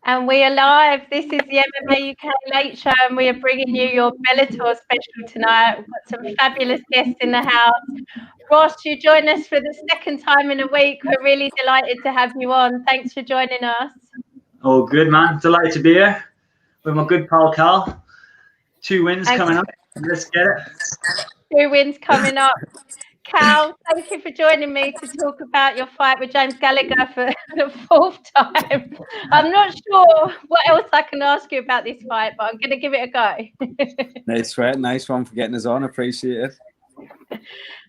And we are live. This is the MMA UK Late Show, and we are bringing you your Bellator special tonight. We've got some fabulous guests in the house. Ross, you join us for the second time in a week. We're really delighted to have you on. Thanks for joining us. Oh, good, man. Delighted to be here with my good pal, Cal. 2 wins coming up. Let's get it. 2 wins coming up. Cal, thank you for joining me to talk about your fight with James Gallagher for the 4th time. I'm not sure what else I can ask you about this fight, but I'm going to give it a go. Nice one for getting us on. Appreciate it.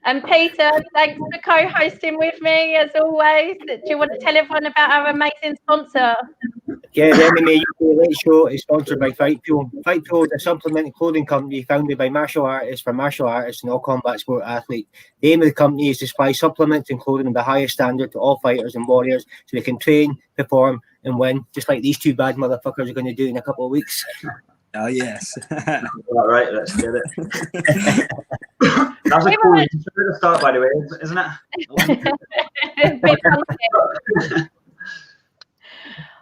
And Peter, thanks for co-hosting with me as always. Do you want to tell everyone about our amazing sponsor? Yeah, the MMA UK Late Show is sponsored by Fightful. Fightful is a supplement clothing company founded by martial artists for martial artists and all combat sport athletes. The aim of the company is to supply supplements and clothing of the highest standard to all fighters and warriors so they can train, perform, and win, just like these 2 bad motherfuckers are going to do in a couple of weeks. Oh, yes. All right, let's get it. That's a cool way to start, by the way, isn't it?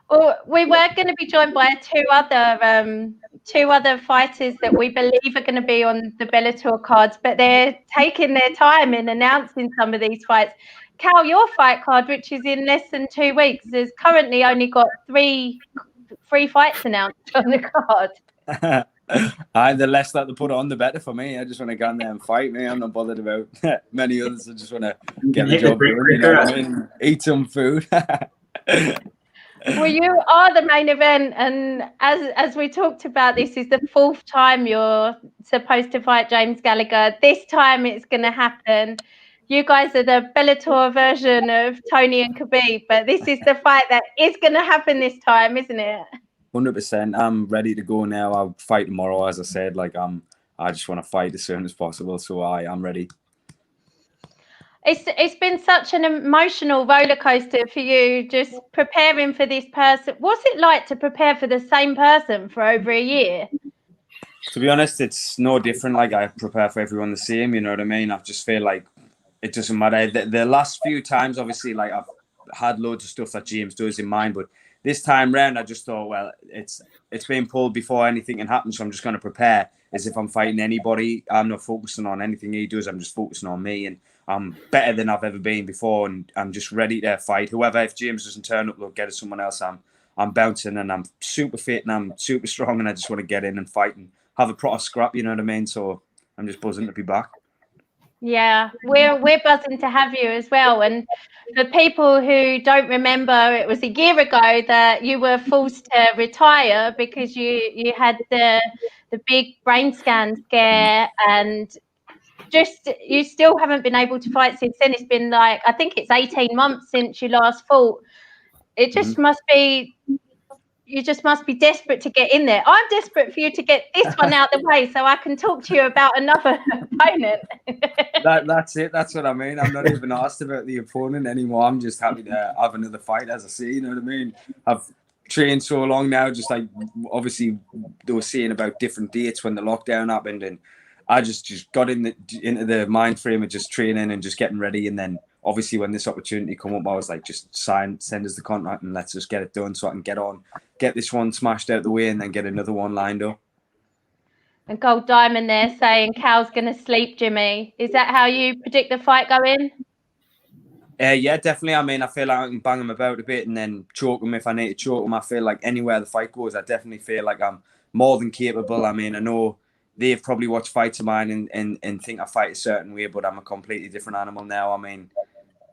Well, we were going to be joined by two other fighters that we believe are going to be on the Bellator cards, but they're taking their time in announcing some of these fights. Cal, your fight card, which is in less than 2 weeks, has currently only got three fights announced on the card. The less that they put on, the better for me. I just want to go in there and fight. Me, I'm not bothered about many others. I just want to get the job done. You know what I mean? Eat some food. Well, you are the main event, and as we talked about, this is the 4th time you're supposed to fight James Gallagher. This time it's going to happen. You guys are the Bellator version of Tony and Khabib, but this is the fight that is going to happen this time, isn't it? 100%. I'm ready to go now. I'll fight tomorrow, as I said. I just want to fight as soon as possible, so I'm ready. It's been such an emotional roller coaster for you, just preparing for this person. What's it like to prepare for the same person for over a year? To be honest, it's no different. I prepare for everyone the same. You know what I mean? I just feel like it doesn't matter. The last few times, obviously, I've had loads of stuff that James does in mind, but this time round, I just thought, well, it's been pulled before anything can happen, so I'm just going to prepare as if I'm fighting anybody. I'm not focusing on anything he does. I'm just focusing on me, and I'm better than I've ever been before, and I'm just ready to fight whoever. If James doesn't turn up, they'll get it someone else. I'm bouncing, and I'm super fit, and I'm super strong, and I just want to get in and fight and have a proper scrap. You know what I mean? So I'm just buzzing to be back. Yeah, we're buzzing to have you as well. And for people who don't remember, it was a year ago that you were forced to retire because you had the big brain scan scare, and just you still haven't been able to fight since then. It's been I think it's 18 months since you last fought. It just must be. You just must be desperate to get in there. I'm desperate for you to get this one out of the way so I can talk to you about another opponent. That's it. That's what I mean. I'm not even asked about the opponent anymore. I'm just happy to have another fight, as I say. You know what I mean? I've trained so long now, just obviously they were saying about different dates when the lockdown happened, and I just got into the mind frame of just training and just getting ready, and then obviously when this opportunity come up, I was like, just send us the contract and let's just get it done so I can get this one smashed out the way and then get another one lined up. And Gold Diamond there saying Cal's going to sleep Jimmy. Is that how you predict the fight going? Yeah, definitely. I mean, I feel like I can bang him about a bit and then choke him if I need to choke him. I feel like anywhere the fight goes, I definitely feel like I'm more than capable. I mean, I know they've probably watched fights of mine and think I fight a certain way, but I'm a completely different animal now. I mean,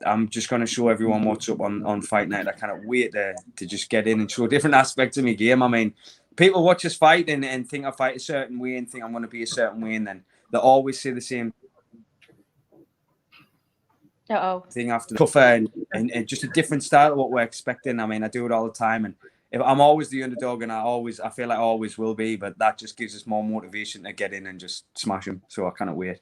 I'm just going to show everyone what's up on fight night. I cannot wait to just get in and show different aspects of my game. I mean, people watch us fight and think I fight a certain way and think I'm going to be a certain way, and then they always say the same thing after. Tougher and just a different style of what we're expecting. I mean, I do it all the time, and if I'm always the underdog, and I feel like I always will be, but that just gives us more motivation to get in and just smash them. So I cannot wait.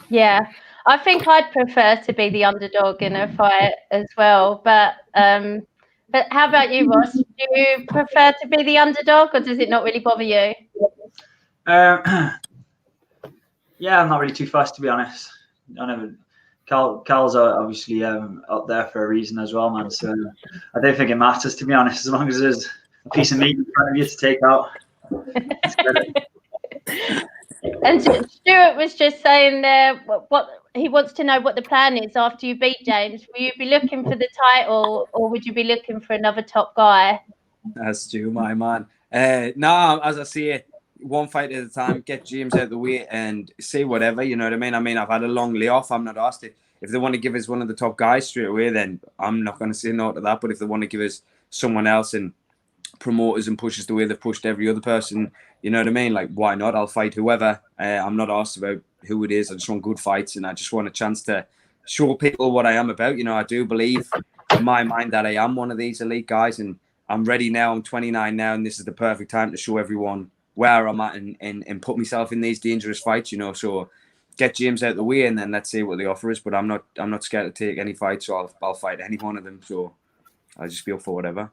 Yeah, I think I'd prefer to be the underdog in a fight as well. But how about you, Ross? Do you prefer to be the underdog, or does it not really bother you? Yeah, I'm not really too fussed, to be honest. Cal's obviously up there for a reason as well, man. So I don't think it matters, to be honest, as long as there's piece of meat in front of you to take out. And Stuart was just saying there what he wants to know what the plan is after you beat James. Will you be looking for the title, or would you be looking for another top guy? That's Stu, my man. No, as I say, one fight at a time, get James out of the way and say whatever, you know what I mean? I mean, I've had a long layoff. I'm not asked it. If they want to give us one of the top guys straight away, then I'm not going to say no to that. But if they want to give us someone else and promoters and push us the way they've pushed every other person, you know what I mean? Like, why not? I'll fight whoever. I'm not asked about who it is. I just want good fights, and I just want a chance to show people what I am about. You know, I do believe in my mind that I am one of these elite guys, and I'm ready now. I'm 29 now, and this is the perfect time to show everyone where I'm at and put myself in these dangerous fights, you know. So get James out of the way, and then let's see what the offer is. But I'm not scared to take any fights, so I'll fight any one of them. So I'll just be up for whatever.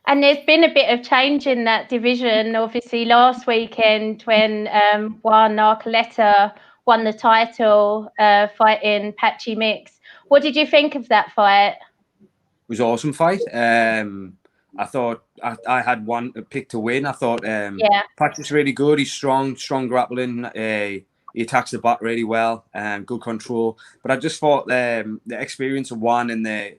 And there's been a bit of change in that division. Obviously, last weekend when Juan Archuleta won the title, fighting Patchy Mix. What did you think of that fight? It was an awesome fight. I thought I had one pick to win. I thought Patchy's really good. He's strong grappling. He attacks the back really well. Good control. But I just thought the experience of Juan and the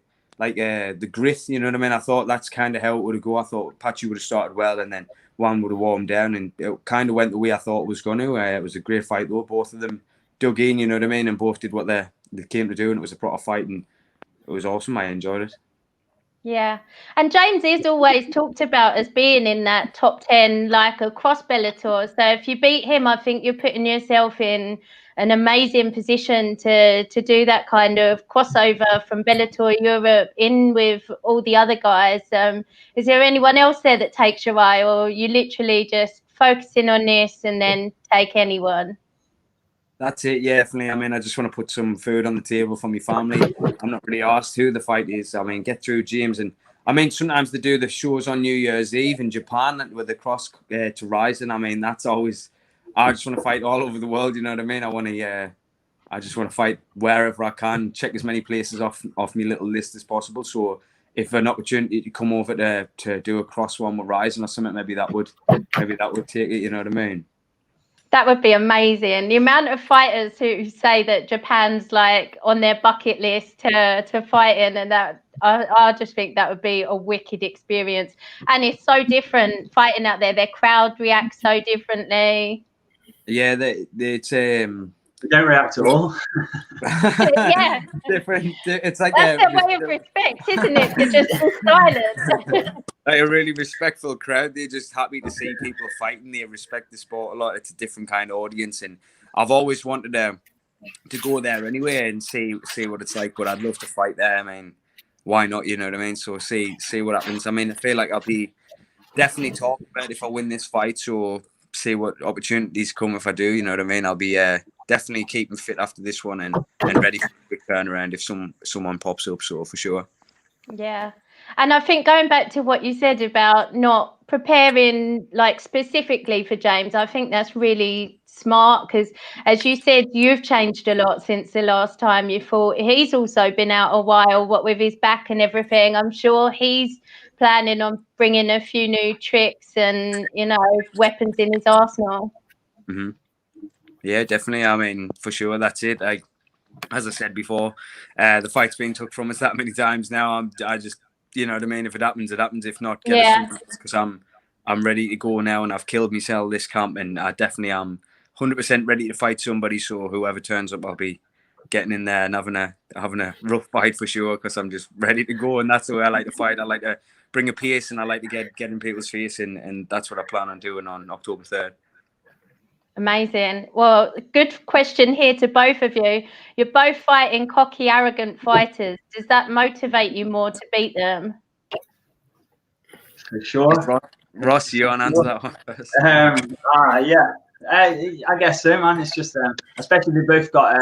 grit, you know what I mean? I thought that's kind of how it would go. I thought Patchy would have started well, and then Juan would have warmed down, and it kind of went the way I thought it was going to. It was a great fight though. Both of them dug in, you know what I mean, and both did what they came to do, and it was a proper fight, and it was awesome. I enjoyed it. Yeah, and James is always talked about as being in that top 10, like across Bellator. So if you beat him, I think you're putting yourself in an amazing position to do that kind of crossover from Bellator Europe in with all the other guys. Is there anyone else there that takes your eye, or you literally just focusing on this and then take anyone? That's it, yeah, definitely. I mean, I just want to put some food on the table for my family. I'm not really asked who the fight is. I mean, get through James. And I mean, sometimes they do the shows on New Year's Eve in Japan with the cross to Ryzen. I mean, that's always, I just want to fight all over the world, you know what I mean? I just want to fight wherever I can, check as many places off my little list as possible. So if an opportunity to come over to do a cross one with Ryzen or something, maybe that would take it, you know what I mean? That would be amazing. The amount of fighters who say that Japan's like on their bucket list to fight in, and that I just think that would be a wicked experience. And it's so different fighting out there. Their crowd reacts so differently. Yeah, it's they don't react at all. Yeah, different. It's like that's a way of respect, isn't it? To just be silent. Like a really respectful crowd. They're just happy to see people fighting. They respect the sport a lot. It's a different kind of audience, and I've always wanted to go there anyway and see what it's like. But I'd love to fight there. I mean, why not? You know what I mean? So see what happens. I mean, I feel like I'll be definitely talking about if I win this fight. So see what opportunities come if I do. You know what I mean? I'll be definitely keeping fit after this one and ready for a quick turnaround if someone pops up. So for sure. Yeah. And I think going back to what you said about not preparing like specifically for James, I think that's really smart because, as you said, you've changed a lot since the last time you fought. He's also been out a while, what with his back and everything. I'm sure he's planning on bringing a few new tricks and, you know, weapons in his arsenal. Mm-hmm. Yeah, definitely. I mean, for sure, that's it. As I said before, the fight's been took from us that many times now. I just, you know what I mean? If it happens, it happens. If not, get us something else, because I'm ready to go now, and I've killed myself this camp, and I definitely am 100% ready to fight somebody. So whoever turns up, I'll be getting in there and having a rough fight for sure, because I'm just ready to go, and that's the way I like to fight. I like to bring a pace, and I like to get in people's face, and that's what I plan on doing on October 3rd. Amazing. Well, good question here to both of you. You're both fighting cocky, arrogant fighters. Does that motivate you more to beat them? For sure. Ross, you want to answer that one first? Yeah. I guess so, man. It's just, especially they both got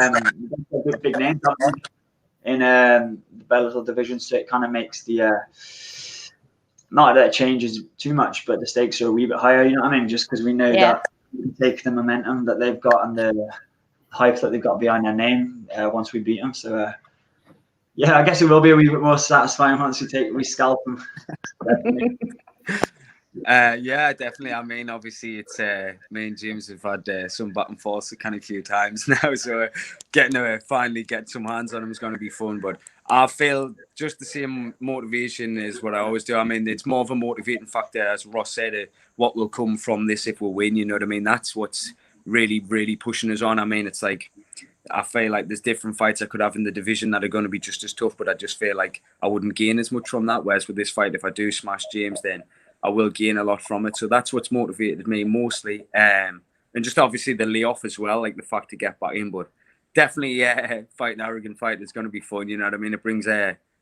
good big names in the Bellator division, so it kind of makes the not that it changes too much, but the stakes are a wee bit higher. You know what I mean? Just because we know that we can take the momentum that they've got and the hype that they've got behind their name once we beat them. So yeah, I guess it will be a wee bit more satisfying once we scalp them. Yeah, definitely. I mean, obviously, it's me and James have had some back and forth a kind of few times now, so getting to finally get some hands on him is going to be fun. But I feel just the same motivation is what I always do. I mean, it's more of a motivating factor, as Ross said, what will come from this if we win. You know what I mean? That's what's really, really pushing us on. I mean, it's like, I feel like there's different fights I could have in the division that are going to be just as tough, but I just feel like I wouldn't gain as much from that. Whereas with this fight, if I do smash James, then I will gain a lot from it. So that's what's motivated me mostly. And just obviously the layoff as well, like the fact to get back in. But definitely fighting an arrogant fight is going to be fun. You know what I mean? It brings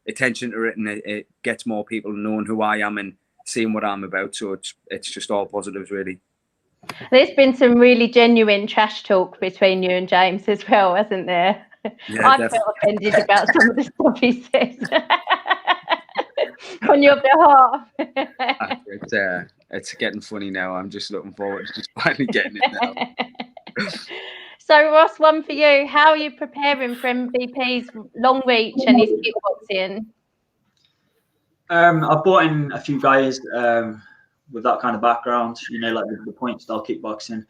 attention to it, and it gets more people knowing who I am and seeing what I'm about. So it's just all positives, really. There's been some really genuine trash talk between you and James as well, hasn't there? Yeah, I felt offended about some of the stuff he said on your behalf. It's getting funny now. I'm just looking forward to just finally getting it now. So, Ross, one for you. How are you preparing for MVP's long reach and his kickboxing? I've brought in a few guys with that kind of background, you know, like the point style kickboxing,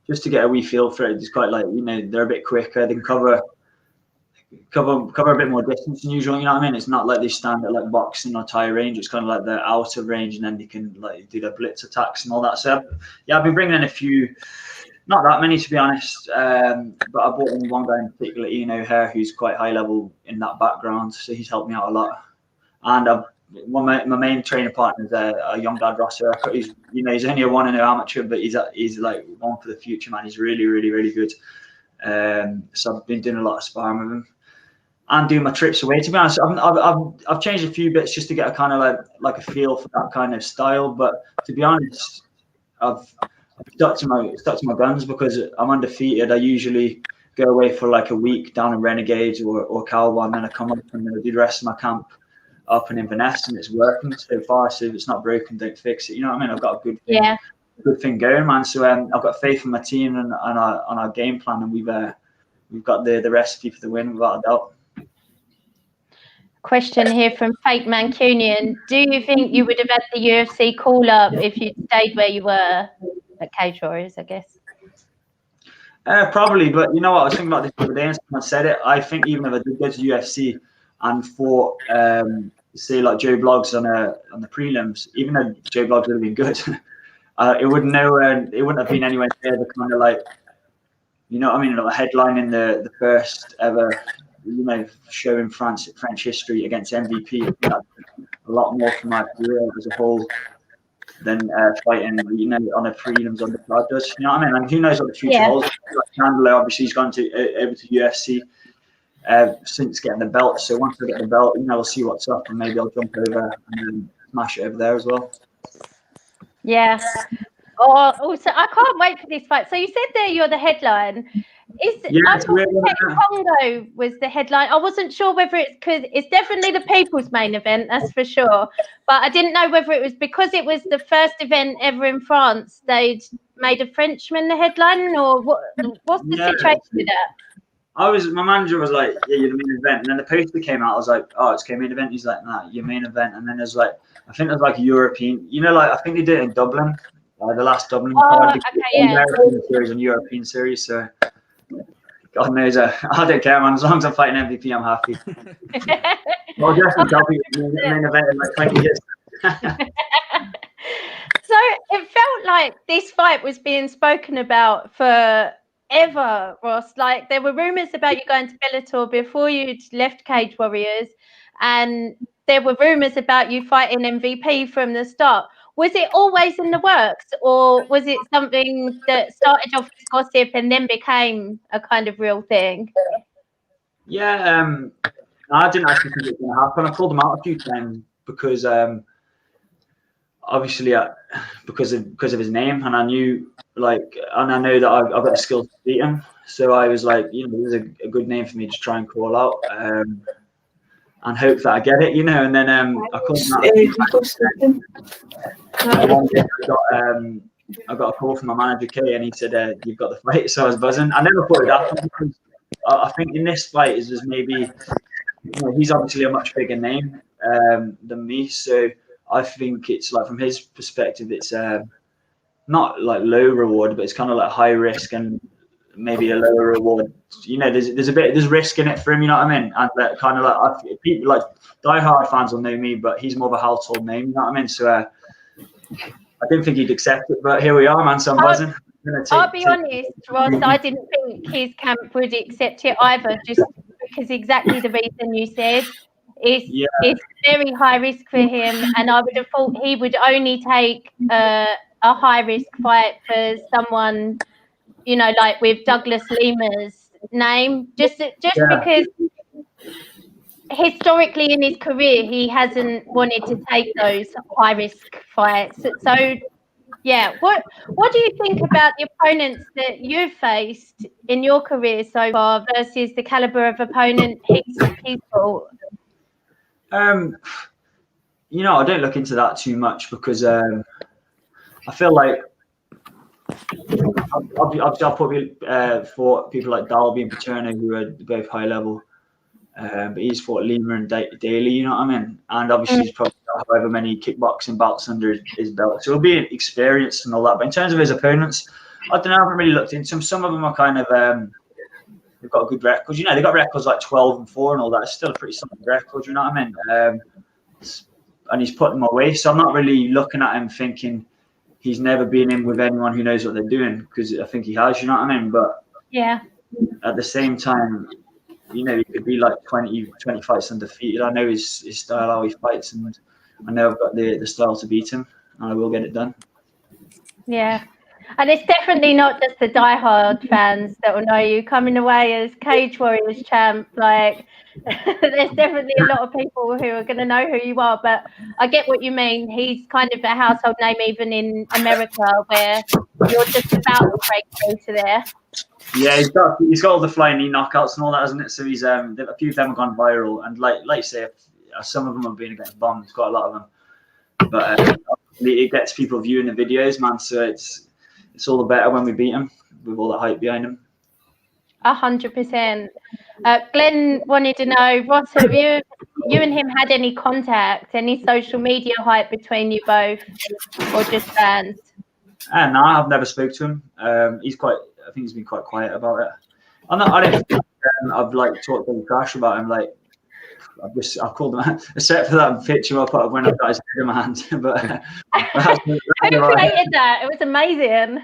just to get a wee feel for it. It's quite like, you know, they're a bit quicker. They can cover a bit more distance than usual. You know what I mean? It's not like they stand at like boxing or tie range. It's kind of like they're out of range, and then they can like do their blitz attacks and all that. So I've been bringing in a few, not that many to be honest, but I brought in one guy in particular, Ian O'Hare, who's quite high level in that background. So he's helped me out a lot. And my main trainer partner is a young lad, Ross. He's only a 1-0 amateur, but he's like one for the future, man. He's really, really, really good. So I've been doing a lot of sparring with him and doing my trips away. To be honest, I've changed a few bits just to get a kind of like a feel for that kind of style. But to be honest, I've stuck to my guns because I'm undefeated. I usually go away for like a week down in Renegades or Calwa, and then I come up and I do the rest of my camp up in Inverness, and it's working so far. So if it's not broken, don't fix it. You know what I mean? I've got a good thing going, man. So I've got faith in my team and on our game plan, and we've got the recipe for the win without a doubt. Question here from Fake Mancunian. Do you think you would have had the UFC call up if you'd stayed where you were at Cage Warriors, I guess? Probably, but you know what? I was thinking about this the other day and someone said it. I think even if I did go to UFC and fought, say like Joe Bloggs on the prelims, even though Joe Bloggs would have been good, it wouldn't have been anywhere near the kind of like, you know what I mean, like headlining the first ever, you know, show in French history against MVP. A lot more for my career as a whole than fighting, you know, on a prelims on the card does. You know what I mean? And who knows what the future holds? Like Chandler, obviously, he's gone over to UFC since getting the belt. So once I get the belt, you know, we'll see what's up, and maybe I'll jump over and then smash it over there as well. Yeah. Also, I can't wait for this fight. So you said there you're the headline. I thought Congo was the headline. I wasn't sure whether it's because it's definitely the people's main event, that's for sure. But I didn't know whether it was because it was the first event ever in France, they'd made a Frenchman the headline, or what's the situation with that? My manager was like, yeah, you're the main event. And then the poster came out. I was like, oh, it's main event. He's like, nah, your main event. And then there's like, I think there's like a European, you know, like I think they did it in Dublin, the last Dublin card. American series and European series. So God knows, I don't care, man. As long as I'm fighting MVP, I'm happy. Well, definitely tell me the main event in like 20 years. So it felt like this fight was being spoken about forever, Ross. Like there were rumours about you going to Bellator before you'd left Cage Warriors, and there were rumours about you fighting MVP from the start. Was it always in the works, or was it something that started off as gossip and then became a kind of real thing? Yeah, I didn't actually think it was going to happen. I called him out a few times because obviously because of his name, and I knew and I know that I've got the skills to beat him. So I was like, you know, this is a good name for me to try and call out. And hope that I get it, you know. And then I called him out. I got a call from my manager, Kay, and he said, you've got the fight. So I was buzzing. I never thought it happened because I think in this fight is maybe, you know, he's obviously a much bigger name than me. So I think it's like from his perspective, it's not like low reward, but it's kind of like high risk and maybe a lower reward. You know, there's risk in it for him. You know what I mean? And that kind of like people like diehard fans will know me, but he's more of a household name. You know what I mean? So I didn't think he'd accept it, but here we are, man. So I'm buzzing. I'll be honest, Ross, I didn't think his camp would accept it either, just because exactly the reason you said. It's very high risk for him, and I would have thought he would only take a high risk fight for someone, you know, like with Douglas Lima's name, just because historically in his career he hasn't wanted to take those high risk fights. So yeah, what do you think about the opponents that you've faced in your career so far versus the caliber of opponent he's fought? You know, I don't look into that too much because I feel like I've probably fought people like Dalby and Paterno who are both high level, but he's fought Lima and Daly, you know what I mean? And obviously he's probably got however many kickboxing bouts under his belt, so he'll be experienced and all that. But in terms of his opponents, I don't know, I haven't really looked into them. Some of them are kind of they've got good records. You know, they've got records like 12-4 and all that. It's still a pretty solid record, you know what I mean? And he's put them away, so I'm not really looking at him thinking he's never been in with anyone who knows what they're doing, because I think he has, you know what I mean? But yeah, at the same time, you know, he could be like 20 fights undefeated. I know his style, how he fights, and I know I've got the style to beat him, and I will get it done. Yeah. And it's definitely not just the diehard fans that will know you coming away as Cage Warriors champ. Like, there's definitely a lot of people who are going to know who you are. But I get what you mean. He's kind of a household name even in America, where you're just about to break through to there. Yeah, he's got all the flying knee knockouts and all that, hasn't it? So he's a few of them have gone viral, and like you say, some of them have been against bombs. Quite a lot of them, but it gets people viewing the videos, man. So it's all the better when we beat him with all the hype behind him. 100%. Glenn wanted to know, Ross, have you and him had any contact, any social media hype between you both, or just fans? No, I've never spoke to him. I think he's been quite quiet about it. I don't think I've like talked to Crash about him. Like I've called him, except for that picture I put up when I got his head in my hand. But who created that? It was amazing.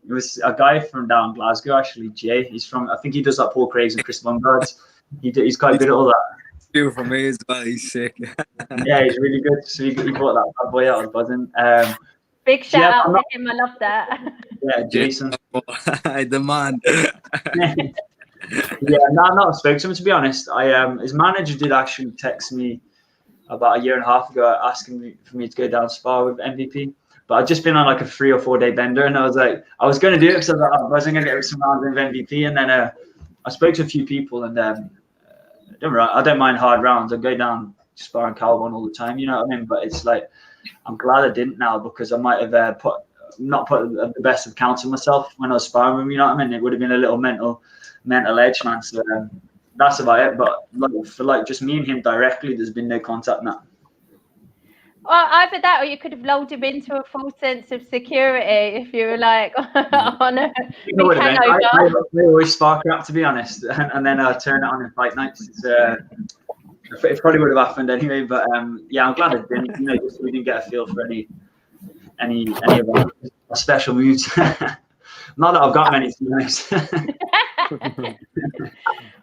It was a guy from down Glasgow, actually, Jay. I think he does like Paul Craig's and Chris Lundgaard's. He's quite good at all that. Two for me as well. He's sick. Yeah, he's really good. So he brought that bad boy out of buzzing. Big shout out to him. I love that. Yeah, Jason. The man. Yeah, no, I've not spoken to him, to be honest. His manager did actually text me about a year and a half ago asking for me to go down spar with MVP. But I'd just been on like a 3 or 4 day bender, and I was like, I was going to do it because I wasn't going to get some rounds with MVP. And then I spoke to a few people, and I don't mind hard rounds. I go down sparring Calvin all the time, you know what I mean? But it's like, I'm glad I didn't now, because I might have not put the best of counts on myself when I was sparring with him, you know what I mean? It would have been a little mental edge, man. So that's about it. But for just me and him directly, there's been no contact now. Well, either that, or you could have lulled him into a false sense of security if you were like on a I always spar crap, to be honest, and then I turn it on in fight nights. It probably would have happened anyway, but yeah, I'm glad it didn't. You know, just so we didn't get a feel for any of our special moves. Not that I've got many, to be honest.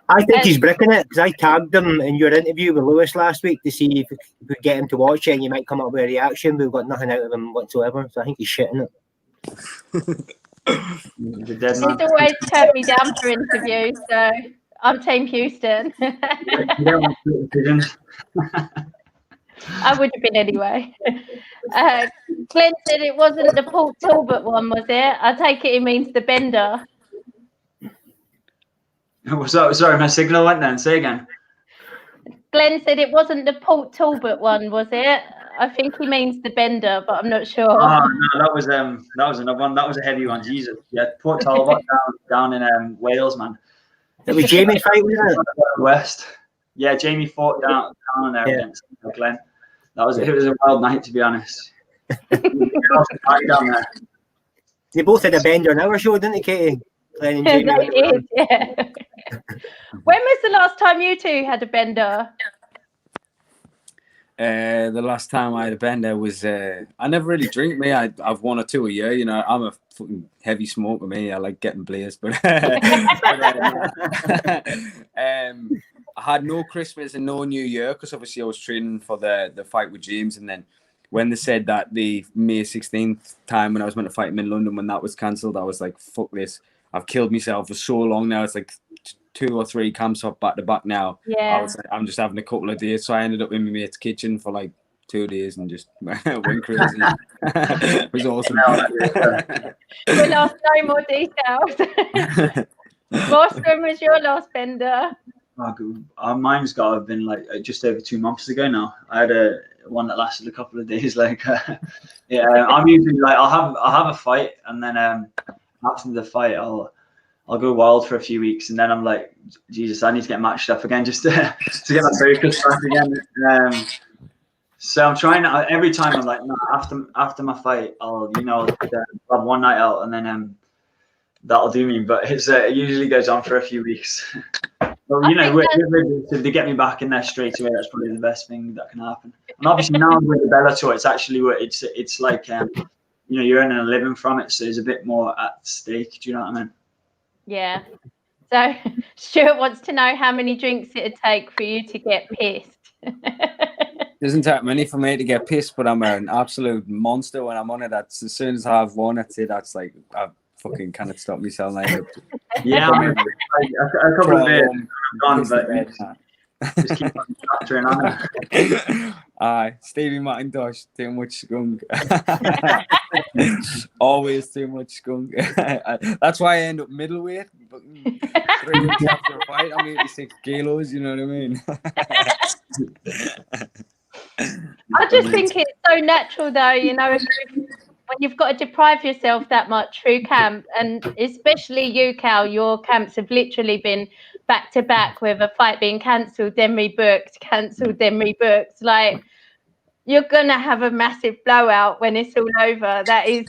I think he's bricking it, because I tagged him in your interview with Lewis last week to see if we could get him to watch it and you might come up with a reaction. We've got nothing out of him whatsoever, so I think he's shitting it. He's always turned me down for interviews, so I'm Team Houston. I would have been anyway. Glenn said it wasn't the Port Talbot one, was it? I take it he means the bender. Sorry, my signal went then. Say again. Glenn said it wasn't the Port Talbot one, was it? I think he means the bender, but I'm not sure. Oh no, that was another one. That was a heavy one. Jesus, yeah, Port Talbot down in Wales, man. It was Jamie fight, wasn't it? West. Yeah, Jamie fought down there against Glenn. it was a wild night, to be honest. Down there. They both had a bender in our show, didn't they, Katie? Glenn and Jamie. They did, yeah. When was the last time you two had a bender? The last time I had a bender was I never really drink. Me, I've 1 or 2 a year. You know, I'm a fucking heavy smoker. Me, I like getting blazed. But I had no Christmas and no New Year because obviously I was training for the fight with James, and then when they said that the May 16th time when I was meant to fight him in London, when that was cancelled, I was like, fuck this. I've killed myself for so long now. It's like 2 or 3 camps off back to back now. Yeah. I was like, I'm just having a couple of days. So I ended up in my mate's kitchen for like 2 days and just went crazy. It was awesome. We'll ask no more details. Ross, when was your last bender? Mine's got to have been like just over 2 months ago now. I had one that lasted a couple of days. Like, I'm usually like I'll have a fight, and then after the fight I'll go wild for a few weeks, and then I'm like, Jesus, I need to get matched up again just to get my focus back again. So I'm trying every time I'm like, no, after my fight I'll have one night out, and then that'll do me. But it usually goes on for a few weeks. Well, if they get me back in there straight away, that's probably the best thing that can happen. And obviously now with the Bellator, it's actually it's like you're earning a living from it, so there's a bit more at stake. Do you know what I mean? Yeah. So Stuart wants to know how many drinks it'd take for you to get pissed. Doesn't take many for me to get pissed, but I'm an absolute monster when I'm on it. That's as soon as I have one, that's it. That's like I fucking cannot stop myself now. Yeah, I mean, a couple of days gone, but just keep on factoring on it. Aye, Stevie McIntosh, too much skunk. Always too much skunk. That's why I end up middleweight. 3 weeks after a fight, I'm 86 kilos, you know what I mean? I just think it's so natural, though, when you've got to deprive yourself that much through camp, and especially you, Cal, your camps have literally been back to back with a fight being cancelled, then rebooked, cancelled, then rebooked. Like, you're gonna have a massive blowout when it's all over. That is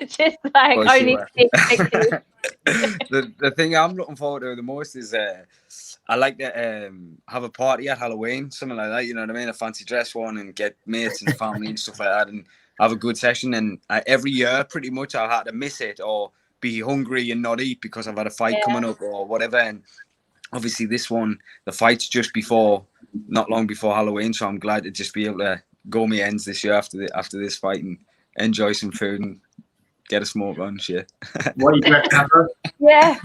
just like only expected. The thing I'm looking forward to the most is I like to have a party at Halloween, something like that. You know what I mean? A fancy dress one, and get mates and family and stuff like that, and have a good session. And every year, pretty much, I've had to miss it or be hungry and not eat because I've had a fight coming up or whatever. And obviously, this one, the fight's just not long before Halloween, so I'm glad to just be able to go my ends this year after this fight and enjoy some food and get a smoke on shit. What are you dressing up? Yeah.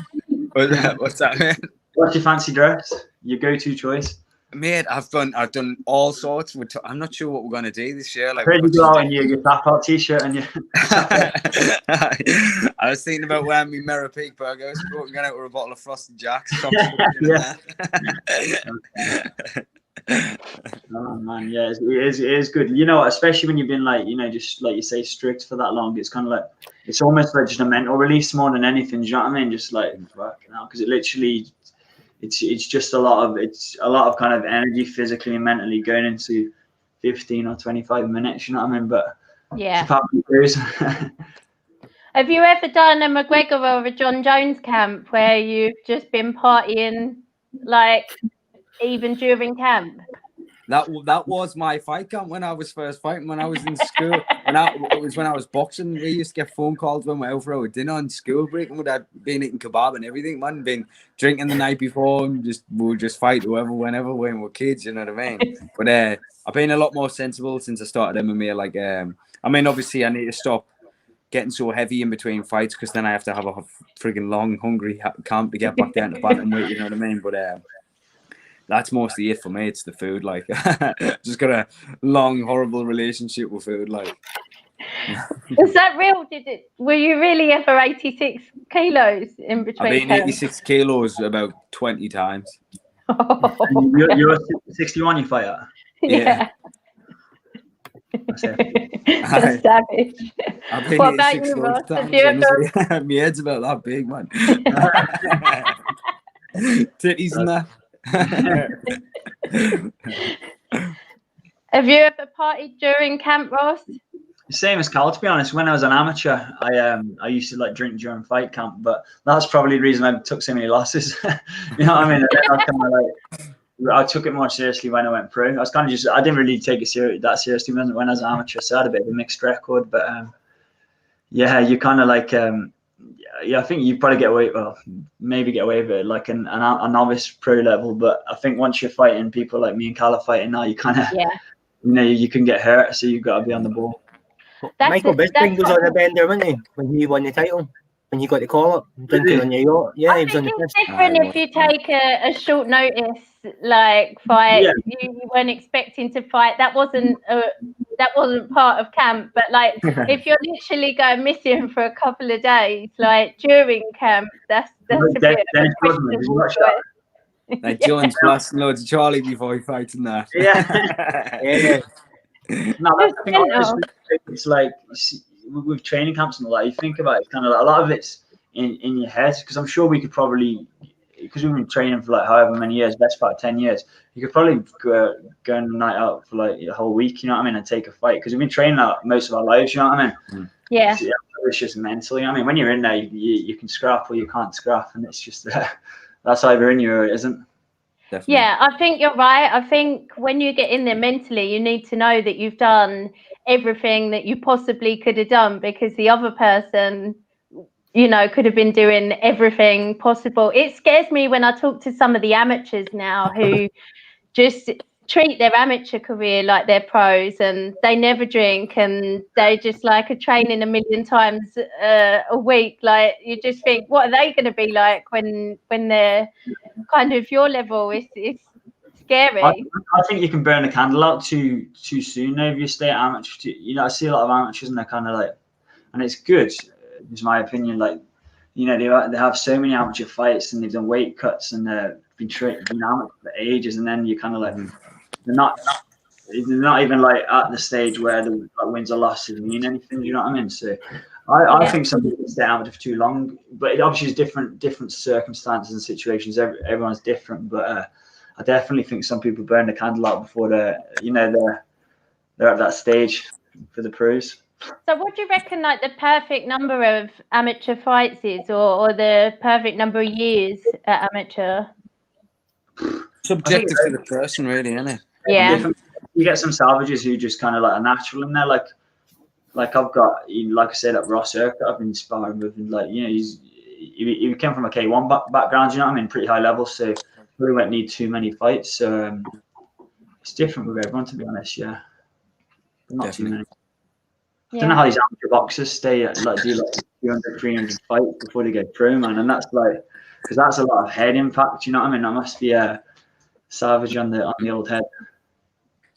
What's that, man? What's your fancy dress? Your go-to choice? Mate, I've done all sorts. I'm not sure what we're gonna do this year. Like, where did you go out in your tap out t-shirt and your? I was thinking about wearing my Merra Peak burgers, going out with a bottle of Frosted Jacks. Yeah. Oh man, yeah, it is good. Especially when you've been like, just like you say, strict for that long. It's kind of like, it's almost like just a mental release more than anything. Do you know what I mean? Just like working out, because it literally. It's just a lot of kind of energy physically and mentally going into 15 or 25 minutes, you know what I mean? But yeah. Have you ever done a McGregor or a John Jones camp where you've just been partying like even during camp? That was my fight camp when I was first fighting, when I was in school. When I was boxing, we used to get phone calls when we were out for our dinner on school break, and we'd have been eating kebab and everything, man. Been drinking the night before, and we would just fight whoever, whenever, when we were kids, you know what I mean? But I've been a lot more sensible since I started MMA. Like, obviously I need to stop getting so heavy in between fights, because then I have to have a frigging long, hungry camp to get back down to bantamweight, you know what I mean? But that's mostly it for me. It's the food, like. Just got a long, horrible relationship with food, like. Was that real? Were you really ever 86 kilos in between? I've been 86 kilos about 20 times. Oh. You're 61, you fight at? Yeah. That's savage. What about you, Ross? My head's about that big, man. Titties and that. Have you ever partied during camp, Ross? Same as Cal, to be honest. When I was an amateur, I used to like drink during fight camp, but that's probably the reason I took so many losses. You know what I mean? I took it more seriously when I went pro. I was kind of just, I didn't really take it that seriously when I was an amateur, so I had a bit of a mixed record. But yeah, you kind of like, I think you probably get away, well, maybe get away with it like a novice pro level. But I think once you're fighting people like me and Cal are fighting now, you kind of, you can get hurt, so you've got to be on the ball. Michael Bisping was on the bender, wasn't he, when he won the title? When you got the call up, drinking on your yacht. Yeah, I he was on think the it's different if you take a short notice like fight. Yeah. You weren't expecting to fight. That wasn't part of camp. But like if you're literally going missing for a couple of days, like during camp, that's a bit of a questionable choice. Like Jones blasting loads of Charlie before he fights in that. Yeah. No, that's the thing. Honestly, it's like with training camps and all that, you think about it, it's kind of like a lot of it's in your head, because I'm sure we could probably, because we've been training for like however many years, best part of 10 years, you could probably go on a night out for like a whole week, you know what I mean, and take a fight, because we've been training out most of our lives, you know what I mean? Yeah. So, it's just mental, you know what I mean? When you're in there, you can scrap or you can't scrap, and it's just that's either in you or it isn't. Definitely. Yeah, I think you're right. I think when you get in there mentally, you need to know that you've done everything that you possibly could have done, because the other person, could have been doing everything possible. It scares me when I talk to some of the amateurs now who just treat their amateur career like they're pros, and they never drink, and they just like are training a million times a week. Like, you just think, what are they going to be like when they're kind of your level? It's scary. I think you can burn the candle out too soon though, if you stay at amateur. I see a lot of amateurs and they're kind of like, and it's good, is my opinion. Like, they have so many amateur fights and they've done weight cuts and they've been amateur for ages, and then you kind of like, they're not even like at the stage where the wins or losses mean anything. You know what I mean? So I think some people stay amateur for too long, but it obviously is different circumstances and situations. Everyone's different, but I definitely think some people burn the candle out before they're at that stage for the pros. So what do you reckon like the perfect number of amateur fights is, or the perfect number of years at amateur? Subjective to the person, really, isn't it? Yeah. You get some salvages who just kind of like a natural in there, like I've got, like I said, at Ross Urquhart, I've been sparring with, and like, he came from a K1 background, you know what I mean, pretty high level, so really won't need too many fights. So it's different with everyone, to be honest. Yeah, but not too many. I don't know how these amateur boxers stay at, like, do like 200, 300 fights before they get pro, man, and that's like, because that's a lot of head impact, you know what I mean? That must be a savage on the old head.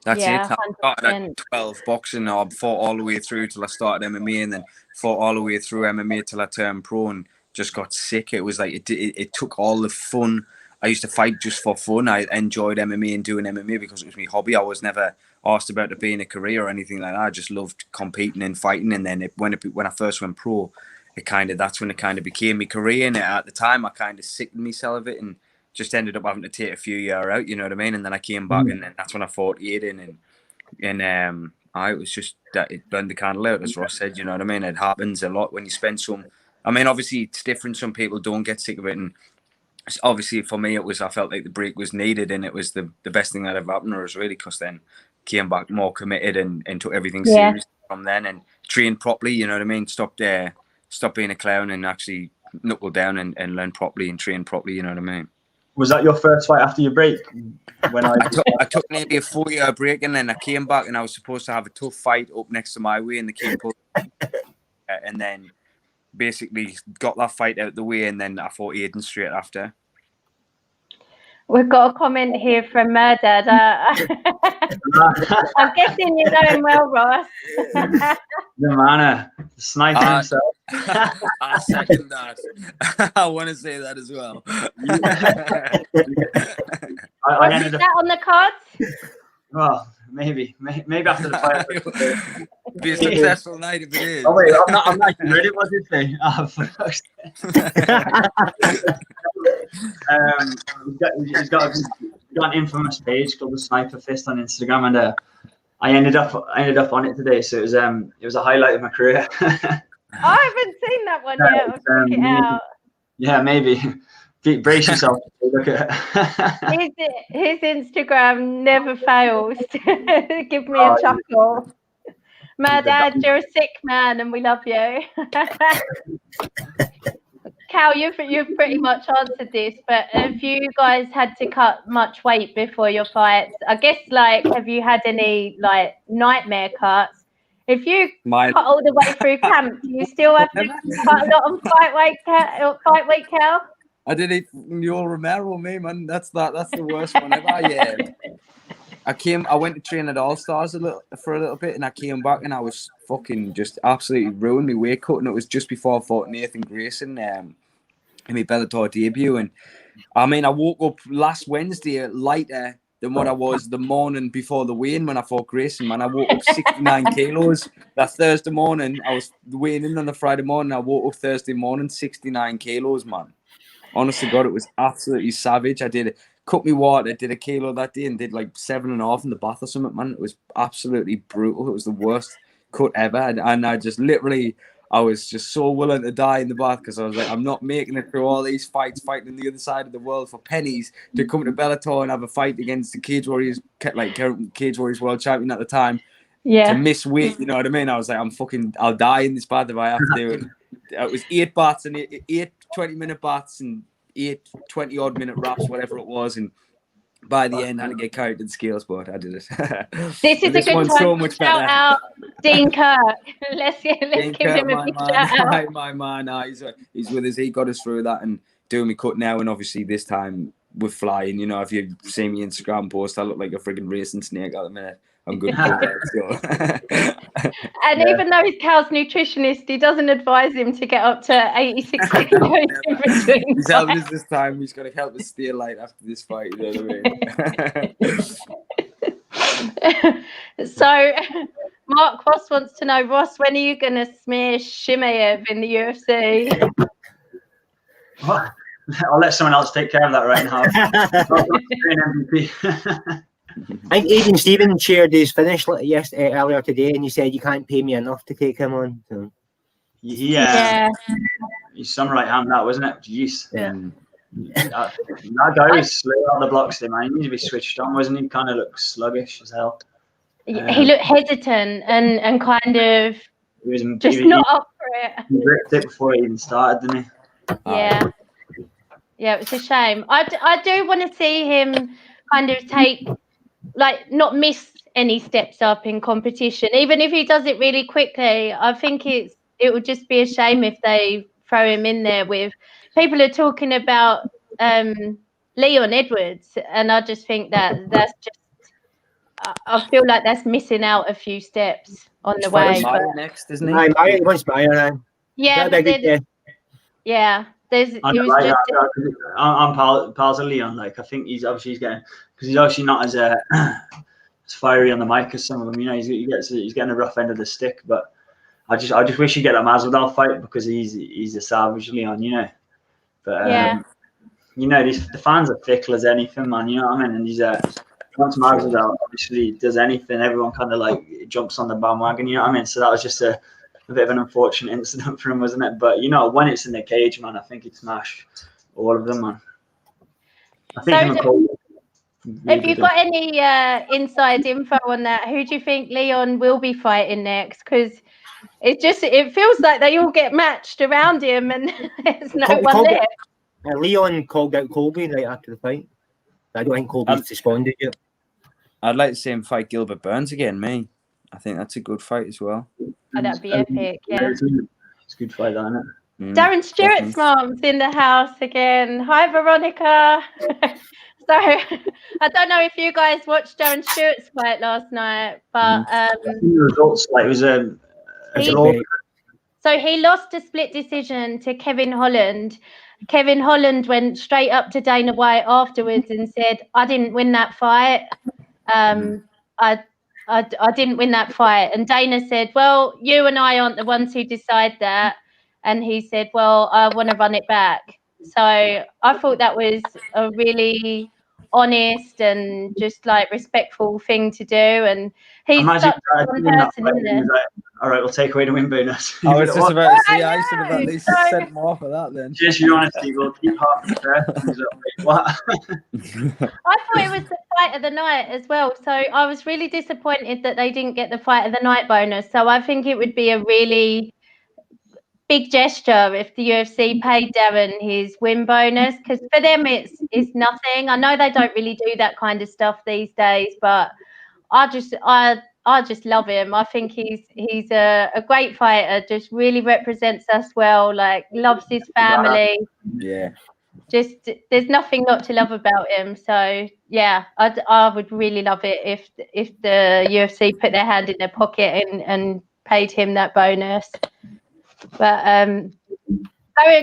That's Yeah, it. I started at 12 boxing. I fought all the way through till I started MMA, and then fought all the way through MMA till I turned pro, and just got sick. It was like it took all the fun. I used to fight just for fun. I enjoyed MMA and doing MMA because it was my hobby. I was never asked about it being a career or anything like that. I just loved competing and fighting. And then when I first went pro, that's when it kind of became my career. And at the time, I kind of sickened myself of it and just ended up having to take a few years out. You know what I mean? And then I came back, and then that's when I fought Aiden, and I was just that it burned the candle out, as Ross said. You know what I mean? It happens a lot when you spend some. I mean, obviously it's different. Some people don't get sick of it, and obviously for me, I felt like the break was needed, and it was the best thing that ever happened to us, really, because then came back more committed and took everything serious from then, and trained properly. You know what I mean? Stopped being a clown and actually knuckle down and learn properly and train properly. You know what I mean? Was that your first fight after your break? When I took nearly a 4-year break, and then I came back, and I was supposed to have a tough fight up next to my way in the King Pub, and then basically got that fight out the way, and then I fought Aiden straight after. We've got a comment here from Murdad. I'm guessing you know him well, Ross. The man, sniper himself. I second that. I want to say that as well. I ended that on the cards? Well, maybe after the fight. Be a successful night if it is. Oh wait, I'm not ready. What did you say? He's got an infamous page called the Sniper Fist on Instagram, and I ended up on it today, so it was a highlight of my career. I haven't seen that one yet. I'll check it out. Yeah, maybe. Brace yourself. Look at it. His Instagram never fails to give me a chuckle. My dad, you're a sick man, and we love you. Cal, you've pretty much answered this, but have you guys had to cut much weight before your fights? I guess, like, have you had any like nightmare cuts? If you cut all the way through camp, do you still have to cut a lot on fight week, Cal? I did it. You'll remember me, man. That's the worst one ever. Yeah. I went to train at All Stars for a little bit, and I came back and I was fucking just absolutely ruined my weight cut. And it was just before I fought Nathan Grayson in my Bellator debut. And I mean, I woke up last Wednesday lighter than what I was the morning before the weigh-in when I fought Grayson. Man, I woke up 69 kilos that Thursday morning. I was weighing in on the Friday morning. I woke up Thursday morning 69 kilos, man. Honest to God, it was absolutely savage. I cut me water, did a kilo that day, and did like 7.5 in the bath or something, man. It was absolutely brutal. It was the worst cut ever. And I just literally, I was just so willing to die in the bath because I was like, I'm not making it through all these fights, fighting on the other side of the world for pennies to come to Bellator and have a fight against the Cage Warriors, like Cage Warriors world champion at the time. Yeah. To miss weight, you know what I mean? I was like, I'll die in this bath if I have to. It was 8 baths and 8 20-minute baths and 8 20-odd minute wraps, whatever it was, and by the end I had to get carried to the scales, but I did it. This is a good time so to much shout better. out Dean Kirk. Let's give Dean him a big shout out. My man, he's with us. He got us through that and doing me cut now, and obviously this time we're flying. You know, if you see me Instagram post, I look like a friggin' racing snake at the minute. I'm good. And even though he's Cal's nutritionist, he doesn't advise him to get up to 86 kilos in between. He's helping us this time. He's going to help us stay light after this fight. You know what I mean? So, Mark Ross wants to know, Ross, when are you going to smear Shimaev in the UFC? What? I'll let someone else take care of that right now. MVP. I think Aidan Stevens shared his finish earlier today, and he said you can't pay me enough to take him on. So. Yeah. He's some right hand, that wasn't it? Jeez. Yeah. That guy was slow on the blocks there, man. He needs to be switched on, wasn't he? Kind of looks sluggish as hell. He looked hesitant and kind of not up for it. He ripped it before he even started, didn't he? Yeah, it was a shame. I do want to see him kind of take, like, not miss any steps up in competition. Even if he does it really quickly, I think it would just be a shame if they throw him in there with people are talking about Leon Edwards, and I just think that's just I feel like that's missing out a few steps on the way. Next, isn't he? Mario wants Mario. Yeah. I'm pals of Leon. Like, I think he's getting, because he's obviously not as fiery on the mic as some of them. You know, he's getting a rough end of the stick. But I just wish he'd get that Masvidal fight, because he's a savage, Leon. You know, but you know, the fans are fickle as anything, man. You know what I mean? And once Masvidal obviously does anything, everyone kind of like jumps on the bandwagon. You know what I mean? So that was just a bit of an unfortunate incident for him, wasn't it? But, you know, when it's in the cage, man, I think he'd smash all of them, man. I think have you got any inside info on that? Who do you think Leon will be fighting next? Because it feels like they all get matched around him and there's no one left. Leon called out Colby right after the fight. I don't think Colby's responded yet. I'd like to see him fight Gilbert Burns again, me. I think that's a good fight as well. Oh, that'd be epic, yeah. It's a good fight, isn't it? Darren Stewart's mom's in the house again. Hi, Veronica. So, I don't know if you guys watched Darren Stewart's fight last night, but the results, like, it was so he lost a split decision to Kevin Holland. Kevin Holland went straight up to Dana White afterwards and said, "I didn't win that fight. I didn't win that fight." And Dana said, "Well, you and I aren't the ones who decide that." And he said, "Well, I want to run it back." So I thought that was a really honest and just like respectful thing to do. And he's Imagine such a fun person, isn't he? like, all right, we'll take away the win bonus. I was just about to say, I should have know, at least so- sent more for that then. Just your honesty, we'll keep half the first. He's like, wait, what? I thought it was the fight of the night as well. So I was really disappointed that they didn't get the fight of the night bonus. So I think it would be a really big gesture if the UFC paid Darren his win bonus, because for them it's nothing. I know they don't really do that kind of stuff these days, but I just love him. I think he's a great fighter. Just really represents us well. Like, loves his family. Yeah. Just there's nothing not to love about him. So yeah, I would really love it if the UFC put their hand in their pocket and paid him that bonus. But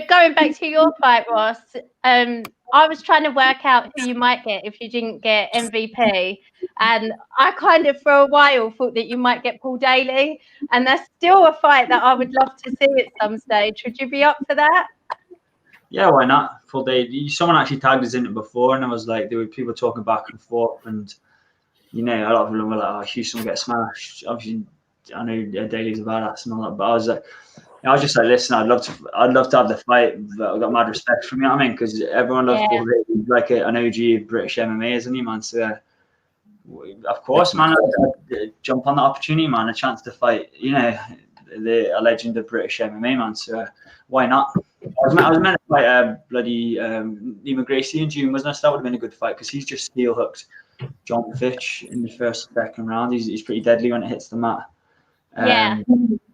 going back to your fight, Ross, I was trying to work out who you might get if you didn't get MVP, and I kind of for a while thought that you might get Paul Daly, and that's still a fight that I would love to see at some stage. Would you be up for that? Yeah, why not? Full day. Someone actually tagged us in it before, and I was like, there were people talking back and forth, and a lot of them were like, "Oh, Houston will get smashed." Obviously, I know Daly's a badass and all that, but I was just like, listen, I'd love to have the fight, but I've got mad respect for him, you know what I mean? Because everyone loves Paul Daly. He's like an OG of British MMA, isn't he, man? So, of course, man, I'd jump on the opportunity, man, a chance to fight, a legend of British MMA, man. So, why not? I was meant to fight bloody Lima in June, wasn't I? So that would have been a good fight because he's just steel hooked John Fitch in the second round. He's pretty deadly when it hits the mat.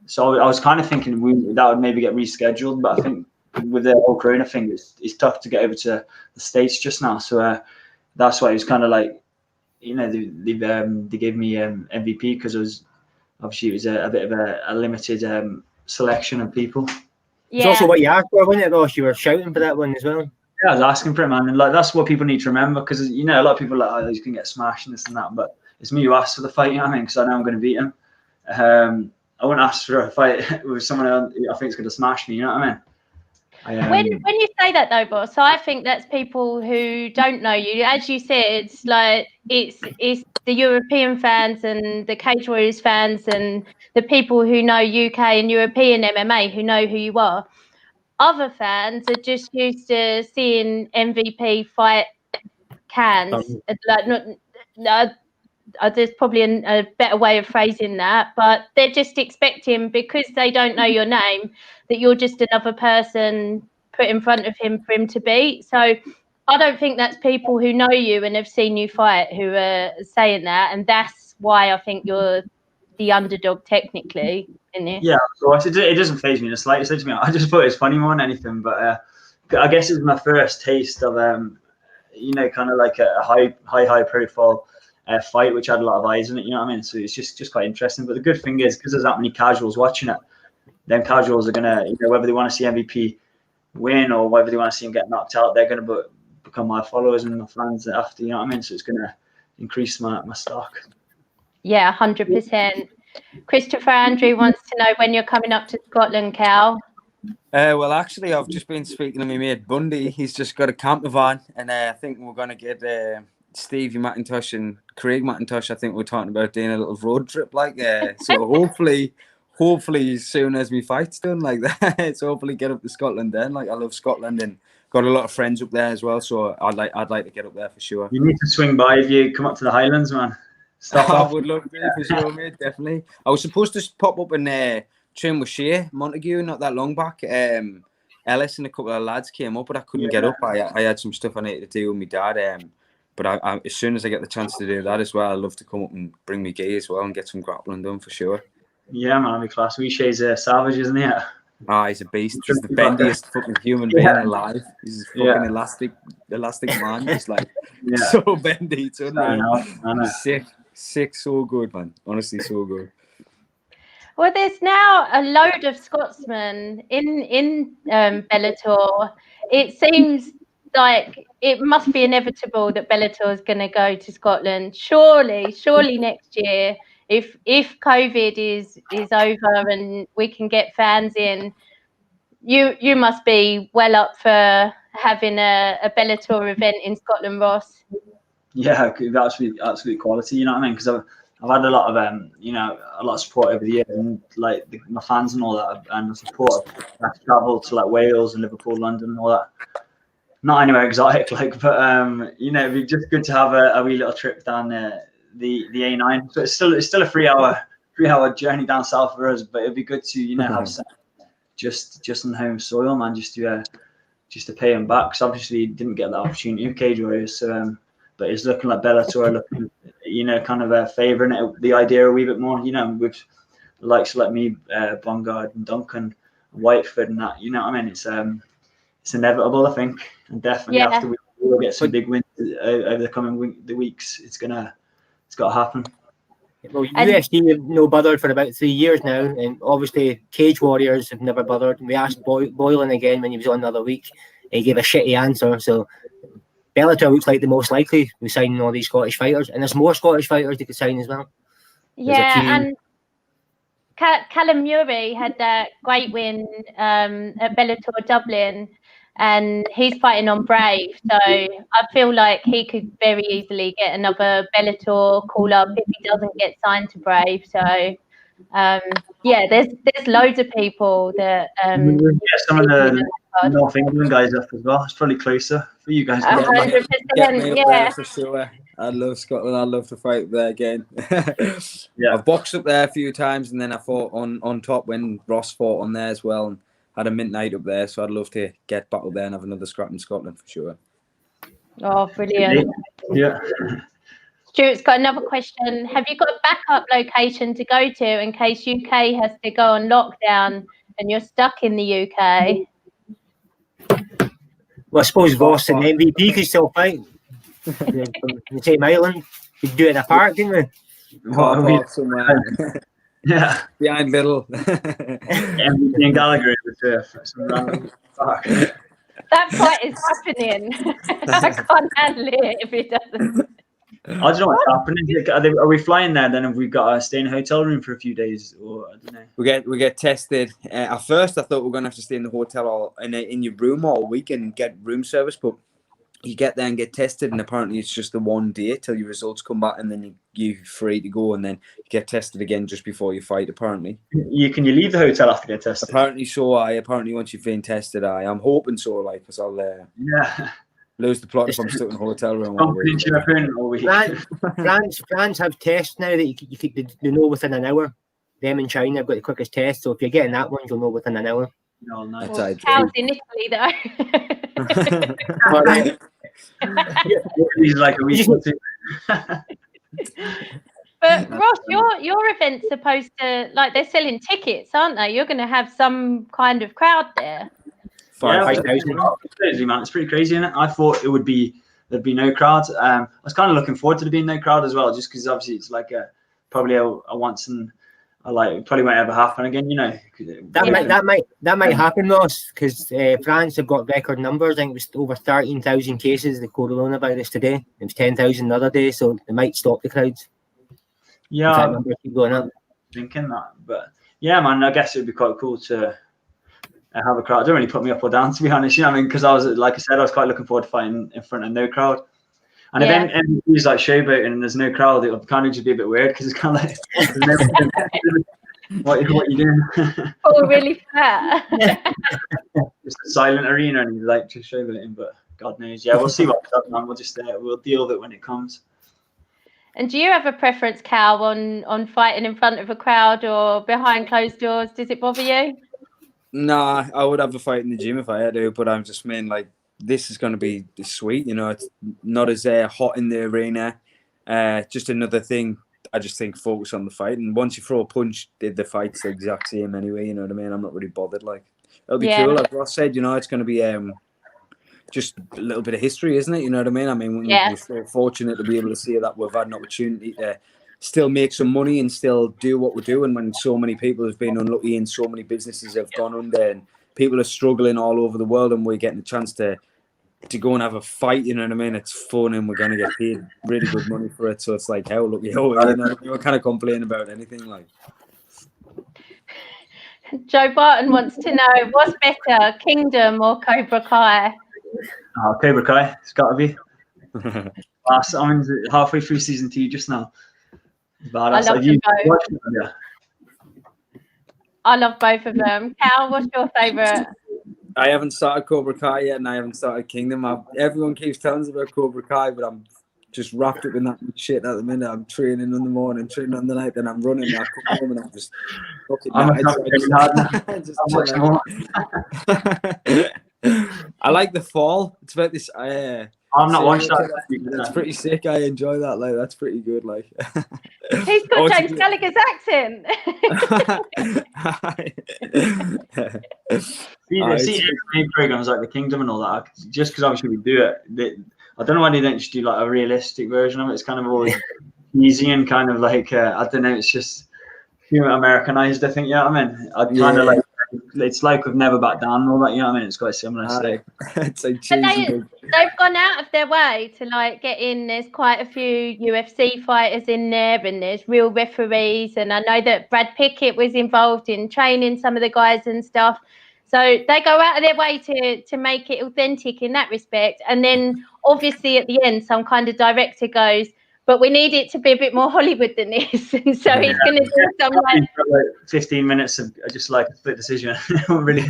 So I was kind of thinking that would maybe get rescheduled, but I think with the whole Corona thing, it's tough to get over to the States just now. So that's why it was kind of like, they gave me MVP because it was a bit of a limited selection of people. It's also what you asked for, wasn't it, Ross? You were shouting for that one as well. Yeah, I was asking for it, man, and like that's what people need to remember because a lot of people are like, oh, he's gonna get smashed and this and that, but it's me who asked for the fight, you know what I mean? Because I know I'm gonna beat him. I wouldn't ask for a fight with someone else I think is gonna smash me, you know what I mean? When you say that though, boss, I think that's people who don't know you. As you said, it's like it's the European fans and the Cage Warriors fans and the people who know UK and European MMA who know who you are. Other fans are just used to seeing MVP fight cans. There's probably a better way of phrasing that, but they're just expecting, because they don't know your name, that you're just another person put in front of him for him to beat. So I don't think that's people who know you and have seen you fight who are saying that, and that's why I think you're the underdog technically in this. Yeah, of course. It doesn't faze me in the slightest. I just thought it was funny more than anything, but I guess it was my first taste of kind of like a high profile fight which had a lot of eyes in it, you know what I mean? So it's just quite interesting. But the good thing is, because there's that many casuals watching it, then casuals are gonna, whether they want to see MVP win or whether they want to see him get knocked out, they're gonna become my followers and my fans after, you know what I mean? So it's gonna increase my stock. Yeah, 100%. Christopher Andrew wants to know when you're coming up to Scotland, Cal. Well, actually, I've just been speaking to my mate Bundy. He's just got a camper van, and I think we're going to get Stevie McIntosh and Craig McIntosh. I think we're talking about doing a little road trip, so hopefully, as soon as my fight's done, like that, so hopefully get up to Scotland then. I love Scotland and got a lot of friends up there as well, so I'd like to get up there for sure. You need to swing by if you come up to the Highlands, man. I would love to, for sure, mate, definitely. I was supposed to pop up and train with Shea Montague not that long back. Ellis and a couple of lads came up, but I couldn't get up. I had some stuff I needed to do with my dad. But I, as soon as I get the chance to do that as well, I'd love to come up and bring me gi as well and get some grappling done for sure. Yeah, man, that'd be class. Shea's a savage, isn't he? He's a beast. He's the bendiest fucking human being alive. He's a fucking elastic man. Just so bendy. It's unreal. I know. Sick, so good, man. Honestly, so good. Well, there's now a load of Scotsmen in Bellator. It seems like it must be inevitable that Bellator is going to go to Scotland. Surely next year, if COVID is over and we can get fans in, you must be well up for having a Bellator event in Scotland, Ross. Yeah, absolutely quality. You know what I mean? Because I've had a lot of a lot of support over the years, and like my fans and all that, and the support. I've travelled to like Wales and Liverpool, London, and all that. Not anywhere exotic, like, but it'd be just good to have a wee little trip down the A9. So it's still a 3-hour journey down south for us, but it'd be good to have some just on home soil, man, just to pay him back. Because obviously he didn't get that opportunity with Cage Warriors, so but it's looking like Bellator looking, kind of favouring the idea a wee bit more, with the likes of like me, Bongard and Duncan, Whiteford and that, you know what I mean? It's inevitable, I think, and definitely after we'll get some big wins over the coming weeks. It's got to happen. Well, UFC have no bothered for about 3 years now, and obviously Cage Warriors have never bothered. We asked Boylan again when he was on the other week. He gave a shitty answer. So Bellator looks like the most likely with signing all these Scottish fighters, and there's more Scottish fighters they could sign as well. Yeah, and Callum Murray had that great win at Bellator Dublin, and he's fighting on Brave. So I feel like he could very easily get another Bellator call up if he doesn't get signed to Brave. So there's loads of people that some of the North England guys up as well. It's probably closer for you guys. 100%, there for sure. I love Scotland. I'd love to fight there again. I've boxed up there a few times, and then I fought on top when Ross fought on there as well, and had a mint night up there. So I'd love to get back up there and have another scrap in Scotland for sure. Oh, brilliant! Yeah. Stuart's got another question. Have you got a backup location to go to in case UK has to go on lockdown and you're stuck in the UK? Well, I suppose Ross and MVP could still fight. The same island. You could do it in a park, didn't we? Somewhere. Yeah. Behind Little. MVP and Gallagher in the turf. That fight is happening. I can't handle it if it doesn't. I don't know what's happening. Are we flying there? Then have we got to stay in a hotel room for a few days, or I don't know? We get tested. At first, I thought we were gonna have to stay in the hotel or in your room all week and get room service, but you get there and get tested, and apparently it's just the one day till your results come back, and then you're free to go, and then you get tested again just before you fight. Apparently, can you leave the hotel after get tested? Apparently so. Apparently once you've been tested, I'm hoping so. Like, because I'll lose the plot if I'm stuck in a hotel room. France have tests now that you know within an hour. Them in China have got the quickest test, so if you're getting that one, you'll know within an hour. No, nice. Cows in Italy though. He's like a week or two. But Ross, your event's supposed to, like, they're selling tickets, aren't they? You're going to have some kind of crowd there. 5,000. It's pretty crazy, isn't it? I thought there'd be no crowd. I was kind of looking forward to there being no crowd as well, just because obviously it's like probably a once and probably won't ever happen again. That might happen, Ross, because France have got record numbers. I think it was over 13,000 cases of the coronavirus today. It was 10,000 the other day, so they might stop the crowds. Yeah, that number keep going up. Thinking that, but yeah, man, I guess it'd be quite cool to have a crowd. It don't really put me up or down, to be honest. You know what I mean? Because I was quite looking forward to fighting in front of no crowd. And if MVP's like showboating and there's no crowd, it'll kind of just be a bit weird because it's kind of like, what are you doing? Oh, really fat. Just a silent arena and he's like just showboating, but God knows. Yeah, we'll see what's up, man. We'll just we'll deal with it when it comes. And do you have a preference, Cal, on fighting in front of a crowd or behind closed doors? Does it bother you? Nah, I would have a fight in the gym if I had to, but I'm just like, this is going to be sweet, it's not as hot in the arena. Just another thing, I just think focus on the fight, and once you throw a punch, the fight's the exact same anyway, you know what I mean? I'm not really bothered. Like, it'll be cool, like Ross said, it's going to be just a little bit of history, isn't it? You know what I mean? I mean, we're so fortunate to be able to see that we've had an opportunity to still make some money and still do what we're doing when so many people have been unlucky and so many businesses have gone under and people are struggling all over the world, and we're getting a chance to go and have a fight, you know what I mean? It's fun and we're going to get paid really good money for it. So it's like, hell, look, we're kind of complaining about anything. Like, Joe Barton wants to know, what's better, Kingdom or Cobra Kai? Cobra Kai, it's got to be. I'm halfway through season 2 just now. I love them both. Yeah. I love both of them. Cal, what's your favourite? I haven't started Cobra Kai yet, and I haven't started Kingdom. Everyone keeps telling us about Cobra Kai, but I'm just wrapped up in that shit at the minute. I'm training in the morning, training on the night, then I'm running. I come home and I'm just fucking I like The Fall. It's about this. I'm not watching that. It's pretty sick. I enjoy that. Like, that's pretty good. Like, he's got James Gallagher's accent. See MMA programs like The Kingdom and all that. Just because obviously we do it. I don't know why they don't just do like a realistic version of it. It's kind of always easy and kind of like I don't know. It's just Americanized. I think. Yeah, I mean, I kind of like. It's like we've never back down and all that, you know what I mean? It's quite similar. It's like they've gone out of their way to like get in. There's quite a few UFC fighters in there, and there's real referees. And I know that Brad Pickett was involved in training some of the guys and stuff. So they go out of their way to make it authentic in that respect. And then obviously at the end, some kind of director goes, but we need it to be a bit more Hollywood than this. And so he's going to do some like 15 minutes of just like a split decision. Really.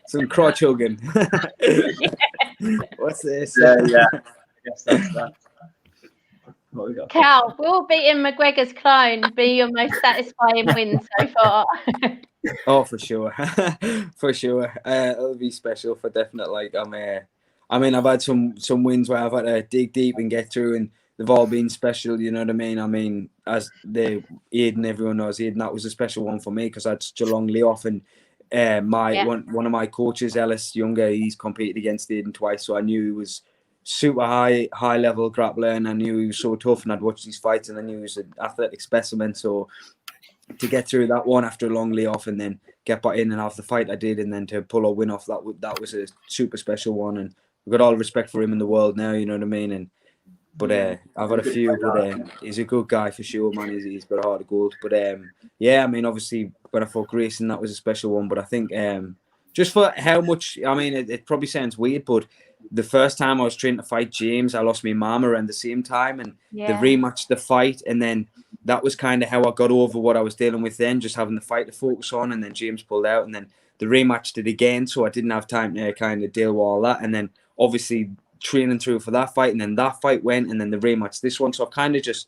Some crotch hugging. What's this? Yeah. I guess that's that. What we got? Cal, will beating McGregor's clone be your most satisfying win so far? Oh, for sure. For sure. It'll be special for definite. Like, I mean, I've had some wins where I've had to dig deep and get through, and they've all been special, you know what I mean? I mean, as Aiden, everyone knows, Aiden, that was a special one for me because I had such a long layoff, and one of my coaches, Ellis Younger, he's competed against Aiden twice, so I knew he was super high level grappler, and I knew he was so tough, and I'd watched these fights, and I knew he was an athletic specimen. So to get through that one after a long layoff and then get back in and have the fight I did, and then to pull a win off that was a super special one, and I've got all the respect for him in the world now, you know what I mean? But I've had a few, but he's a good guy for sure, man. He's got a heart of gold. But yeah, I mean, obviously when I fought Grayson, that was a special one. But I think just for how much, I mean, it probably sounds weird, but the first time I was training to fight James, I lost my mum around the same time, and the rematch, the fight, and then that was kind of how I got over what I was dealing with then, just having the fight to focus on, and then James pulled out, and then the rematch did again, so I didn't have time to kind of deal with all that, and then obviously training through for that fight, and then that fight went, and then the rematch this one, so I've kind of just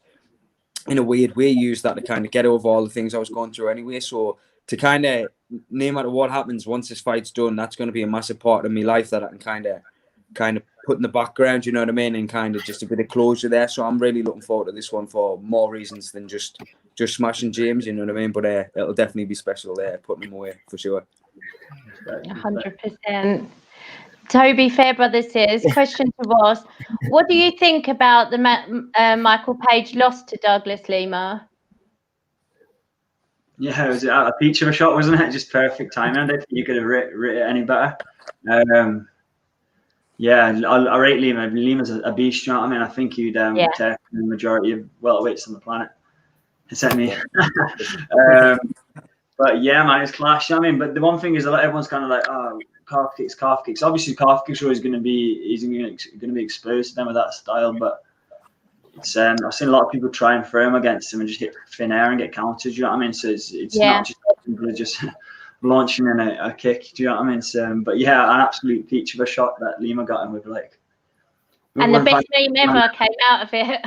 in a weird way used that to kind of get over all the things I was going through anyway. So to kind of, no matter what happens once this fight's done, that's going to be a massive part of my life that I can kind of put in the background, you know what I mean, and kind of just a bit of closure there. So I'm really looking forward to this one for more reasons than just smashing James, you know what I mean. But it'll definitely be special there, putting him away for sure. 100%. Toby Fairbrothers says, question to Ross, what do you think about the Michael Page loss to Douglas Lima? Yeah, it was a peach of a shot, wasn't it? Just perfect timing. I don't think you could have written it any better. Yeah, I rate Lima. Lima's a beast, you know what I mean? I think he'd take the majority of welterweights on the planet. Except me. But yeah, man, it's clash. I mean, but the one thing is that everyone's kind of like, oh, calf kicks. Obviously, calf kicks are always going to be exposed to them with that style. But it's I've seen a lot of people try and throw him against him and just hit thin air and get counted. You know what I mean? So it's not just simple as just launching in a kick. Do you know what I mean? So, but yeah, an absolute peach of a shot that Lima got him with, like. And the best name ever came out of it.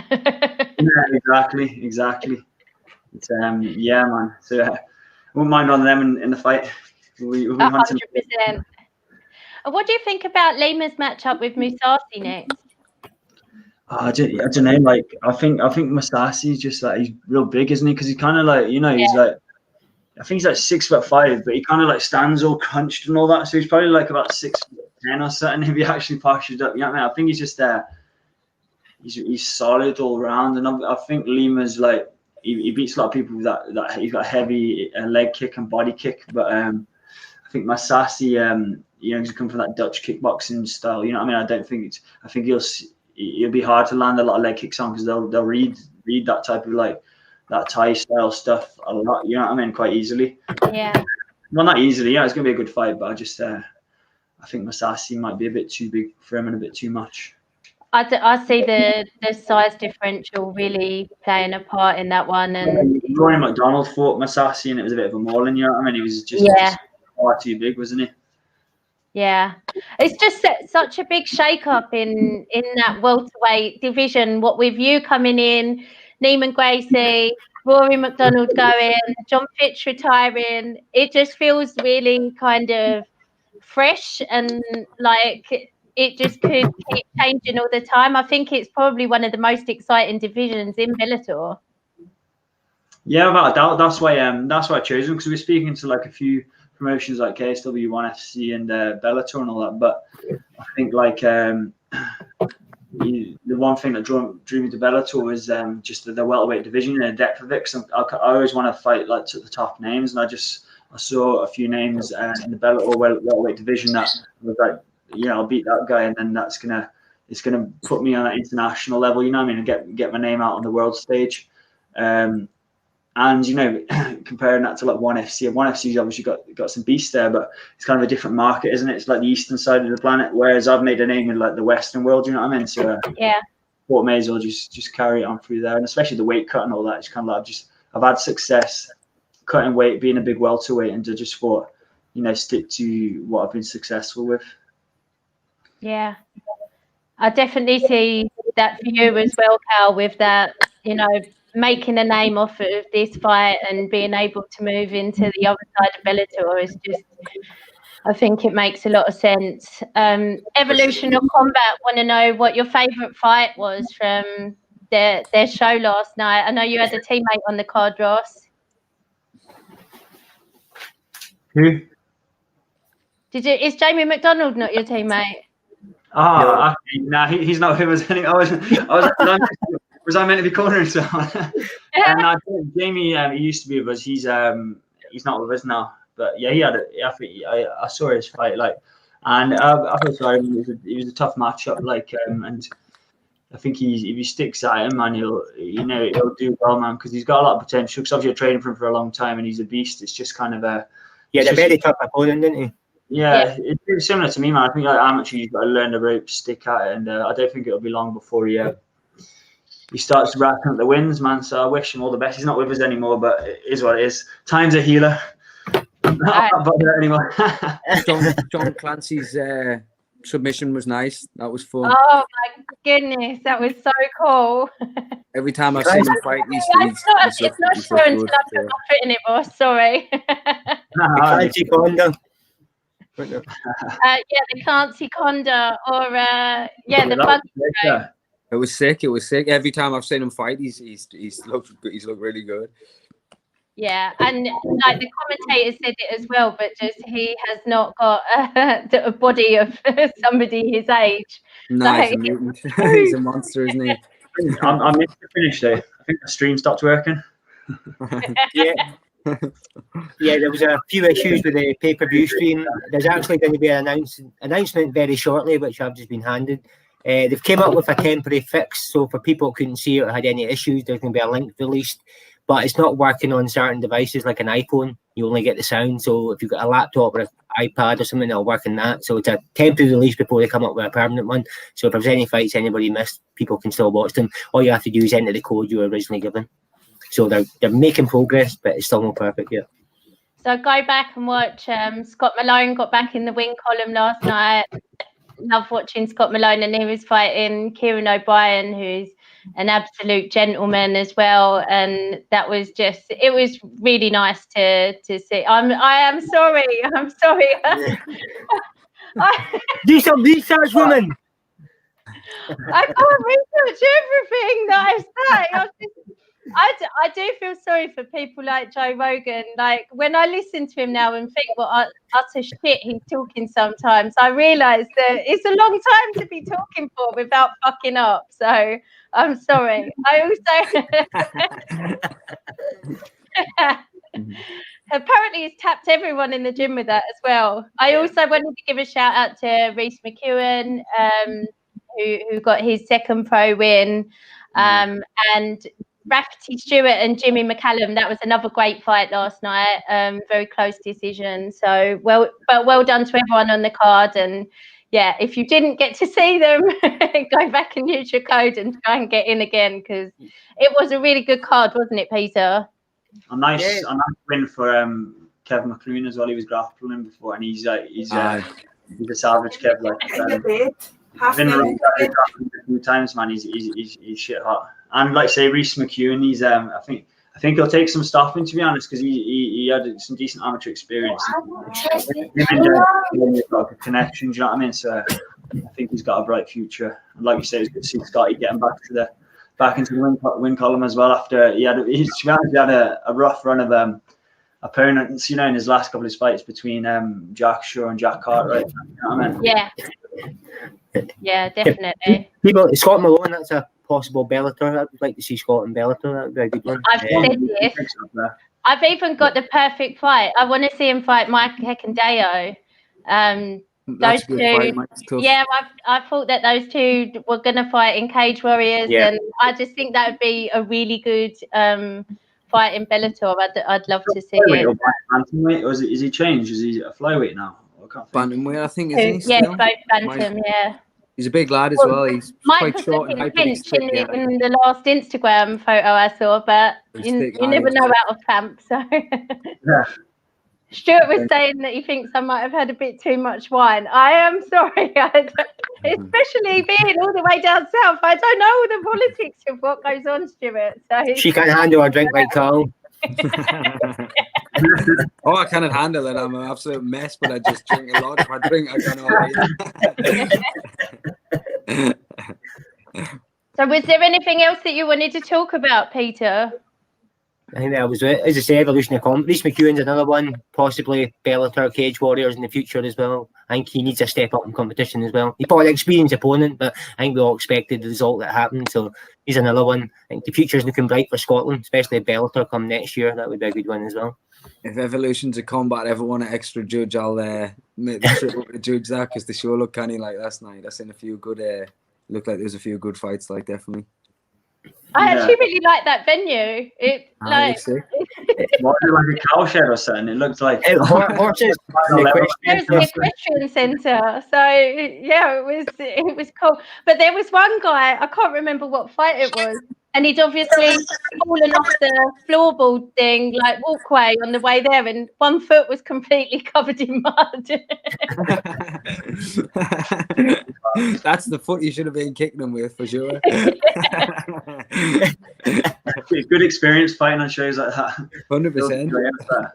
Yeah, exactly. It's yeah, man. So I wouldn't mind on them in the fight. 100%. What do you think about Lima's matchup with Mousasi next? I don't know. Like I think Mousasi's just like, he's real big, isn't he? Because he's kind of like, you know, he's like, I think he's like 6'5", but he kind of like stands all crunched and all that. So he's probably like about 6'10" or something if he actually passes up. You know what I mean? I think he's just he's solid all round, and I think Lima's like he beats a lot of people with that he's got a heavy leg kick and body kick, but I think Mousasi, you know, he's come from that Dutch kickboxing style. You know what I mean? I think he'll be hard to land a lot of leg kicks on because they'll read that type of like that Thai style stuff a lot. You know what I mean? Quite easily. Yeah. Well, not easily. Yeah, it's gonna be a good fight, but I think Mousasi might be a bit too big for him and a bit too much. I see the size differential really playing a part in that one. And Rory McDonald fought Masasi, and it was a bit of a mauling, you know what I mean? He was just far too big, wasn't he? Yeah, it's just such a big shake-up in that welterweight division. What with you coming in, Neiman Gracie, Rory McDonald going, John Fitch retiring, it just feels really kind of fresh, and like it just could keep changing all the time. I think it's probably one of the most exciting divisions in Bellator. Yeah, without a doubt. That's why I chose him, because we were speaking to like a few promotions like KSW, One FC, and Bellator and all that. But I think like the one thing that drew me to Bellator was just the welterweight division and the depth of it. Because I always want to fight like to the top names, and I saw a few names in the Bellator welterweight division that was like, you know, I'll beat that guy, and then it's gonna put me on an international level, you know what I mean, and get my name out on the world stage. And you know, comparing that to like One FC, and One FC's obviously got some beasts there, but it's kind of a different market, isn't it? It's like the eastern side of the planet, whereas I've made a name in like the Western world, you know what I mean? So yeah, thought may as well just carry it on through there, and especially the weight cut and all that. It's kind of like I've had success cutting weight, being a big welterweight, and I just thought, you know, stick to what I've been successful with. Yeah, I definitely see that for you as well, Cal, with that, you know, making a name off of this fight and being able to move into the other side of Bellator is just, I think it makes a lot of sense. Evolution of Combat want to know what your favourite fight was from their show last night. I know you had a teammate on the card, Ross. Who? Is Jamie McDonald not your teammate? Oh, no. Nah, he's not with us anymore. Was I meant to be cornering someone? No, Jamie, he used to be with us. He's not with us now. But yeah, he had it. I saw his fight, like, and I feel sorry. It was a tough matchup, like, and I think if he sticks at him, man, he'll do well, man, because he's got a lot of potential. Because obviously, I've trained for him for a long time, and he's a beast. It's just kind of they're very tough opponent, didn't he? Yeah, it's similar to me, man. I think like amateur, you've got to learn the ropes, stick at it, and I don't think it'll be long before he starts racking up the wins, man. So I wish him all the best. He's not with us anymore, but it is what it is. Time's a healer. Not bothered anymore. John Clancy's submission was nice. That was fun. Oh my goodness, that was so cool. Every time I've seen him fight, it's not sure until I put my foot in it, boss. Sorry. Clancy Conda. The Clancy Conda, or the bug. It was sick. It was sick. Every time I've seen him fight, he's looked really good. Yeah, and like the commentator said it as well, but just he has not got a body of somebody his age. No, he's a monster, isn't he? I missed the finish though. I think the stream stopped working. Yeah, there was a few issues with the pay-per-view stream. There's actually going to be an announcement very shortly, which I've just been handed. They've came up with a temporary fix, so for people who couldn't see it or had any issues, there's going to be a link released, but it's not working on certain devices like an iPhone. You only get the sound, so if you've got a laptop or an iPad or something, it'll work on that. So it's a temporary release before they come up with a permanent one. So if there's any fights anybody missed, people can still watch them. All you have to do is enter the code you were originally given. So they're making progress, but it's still not perfect yet. So go back and watch. Scott Malone got back in the win column last night. Love watching Scott Malone, and he was fighting Kieran O'Brien, who's an absolute gentleman as well. And that was it was really nice to see. I am sorry. I'm sorry. Do some research, woman. I can't research everything that I say. I do feel sorry for people like Joe Rogan. Like, when I listen to him now and think what utter shit he's talking sometimes, I realise that it's a long time to be talking for without fucking up. So I'm sorry. I also apparently he's tapped everyone in the gym with that as well. I also wanted to give a shout out to Rhys Mckeown, who got his second pro win, and Rafferty Stewart and Jimmy McCallum. That was another great fight last night. Very close decision. So well done to everyone on the card. And yeah, if you didn't get to see them, go back and use your code and try and get in again, because it was a really good card, wasn't it, Peter? A nice win for Kevin McLean as well. He was grappling before, and he's a savage, Kev. Like, I've been around a few times, man. He's shit hot. And like say, Rhys Mckeown, he's I think he'll take some stopping, to be honest, because he had some decent amateur experience. He's got a connection, do you know what I mean? So I think he's got a bright future. And like you say, it's good to see Scotty getting back into the win column as well after he had a rough run of opponents, you know, in his last couple of fights between Jack Shaw and Jack Cartwright. You know what I mean? Yeah, definitely. Scott Malone, that's a possible Bellator. I'd like to see Scott in Bellator. That would be a good one. I've said this. I've even got the perfect fight. I want to see him fight Mike Hecandeo. Those two, yeah, I thought that those two were going to fight in Cage Warriors, and I just think that would be a really good fight in Bellator. I'd love to see it. Bantamweight, or is he changed? Is he a flyweight now? Bantamweight, I think, is he? Yeah, both bantam. Yeah. He's a big lad as well. He's quite short and pinch in the last Instagram photo I saw, but you never know out of camp. So yeah. Stuart was saying that he thinks I might have had a bit too much wine. I am sorry, especially being all the way down south. I don't know all the politics of what goes on, Stuart. So she can't handle a drink like Carl. Oh, I cannot handle it. I'm an absolute mess, but I just drink a lot. If I drink, I can't. So was there anything else that you wanted to talk about, Peter? I think that was it. As I say, evolution of comp. Rhys Mckeown's another one, possibly Bellator, Cage Warriors in the future as well. I think he needs a step up in competition as well. He's probably an experienced opponent, but I think we all expected the result that happened. So he's another one. I think the future is looking bright for Scotland, especially if Bellator come next year. That would be a good one as well. If Evolutions of Combat ever want an extra judge, I'll make the trip up to judge that, because the show looked canny like last night. I seen a few good. Looked like there was a few good fights, like definitely. I actually really like that venue. It like a cowshed or something. It looked like horses. There was an equestrian centre, so yeah, it was cool. But there was one guy, I can't remember what fight it was, and he'd obviously fallen off the floorboard thing, like walkway on the way there, and one foot was completely covered in mud. That's the foot you should have been kicking him with, for sure. Good experience fighting on shows like that. 100%.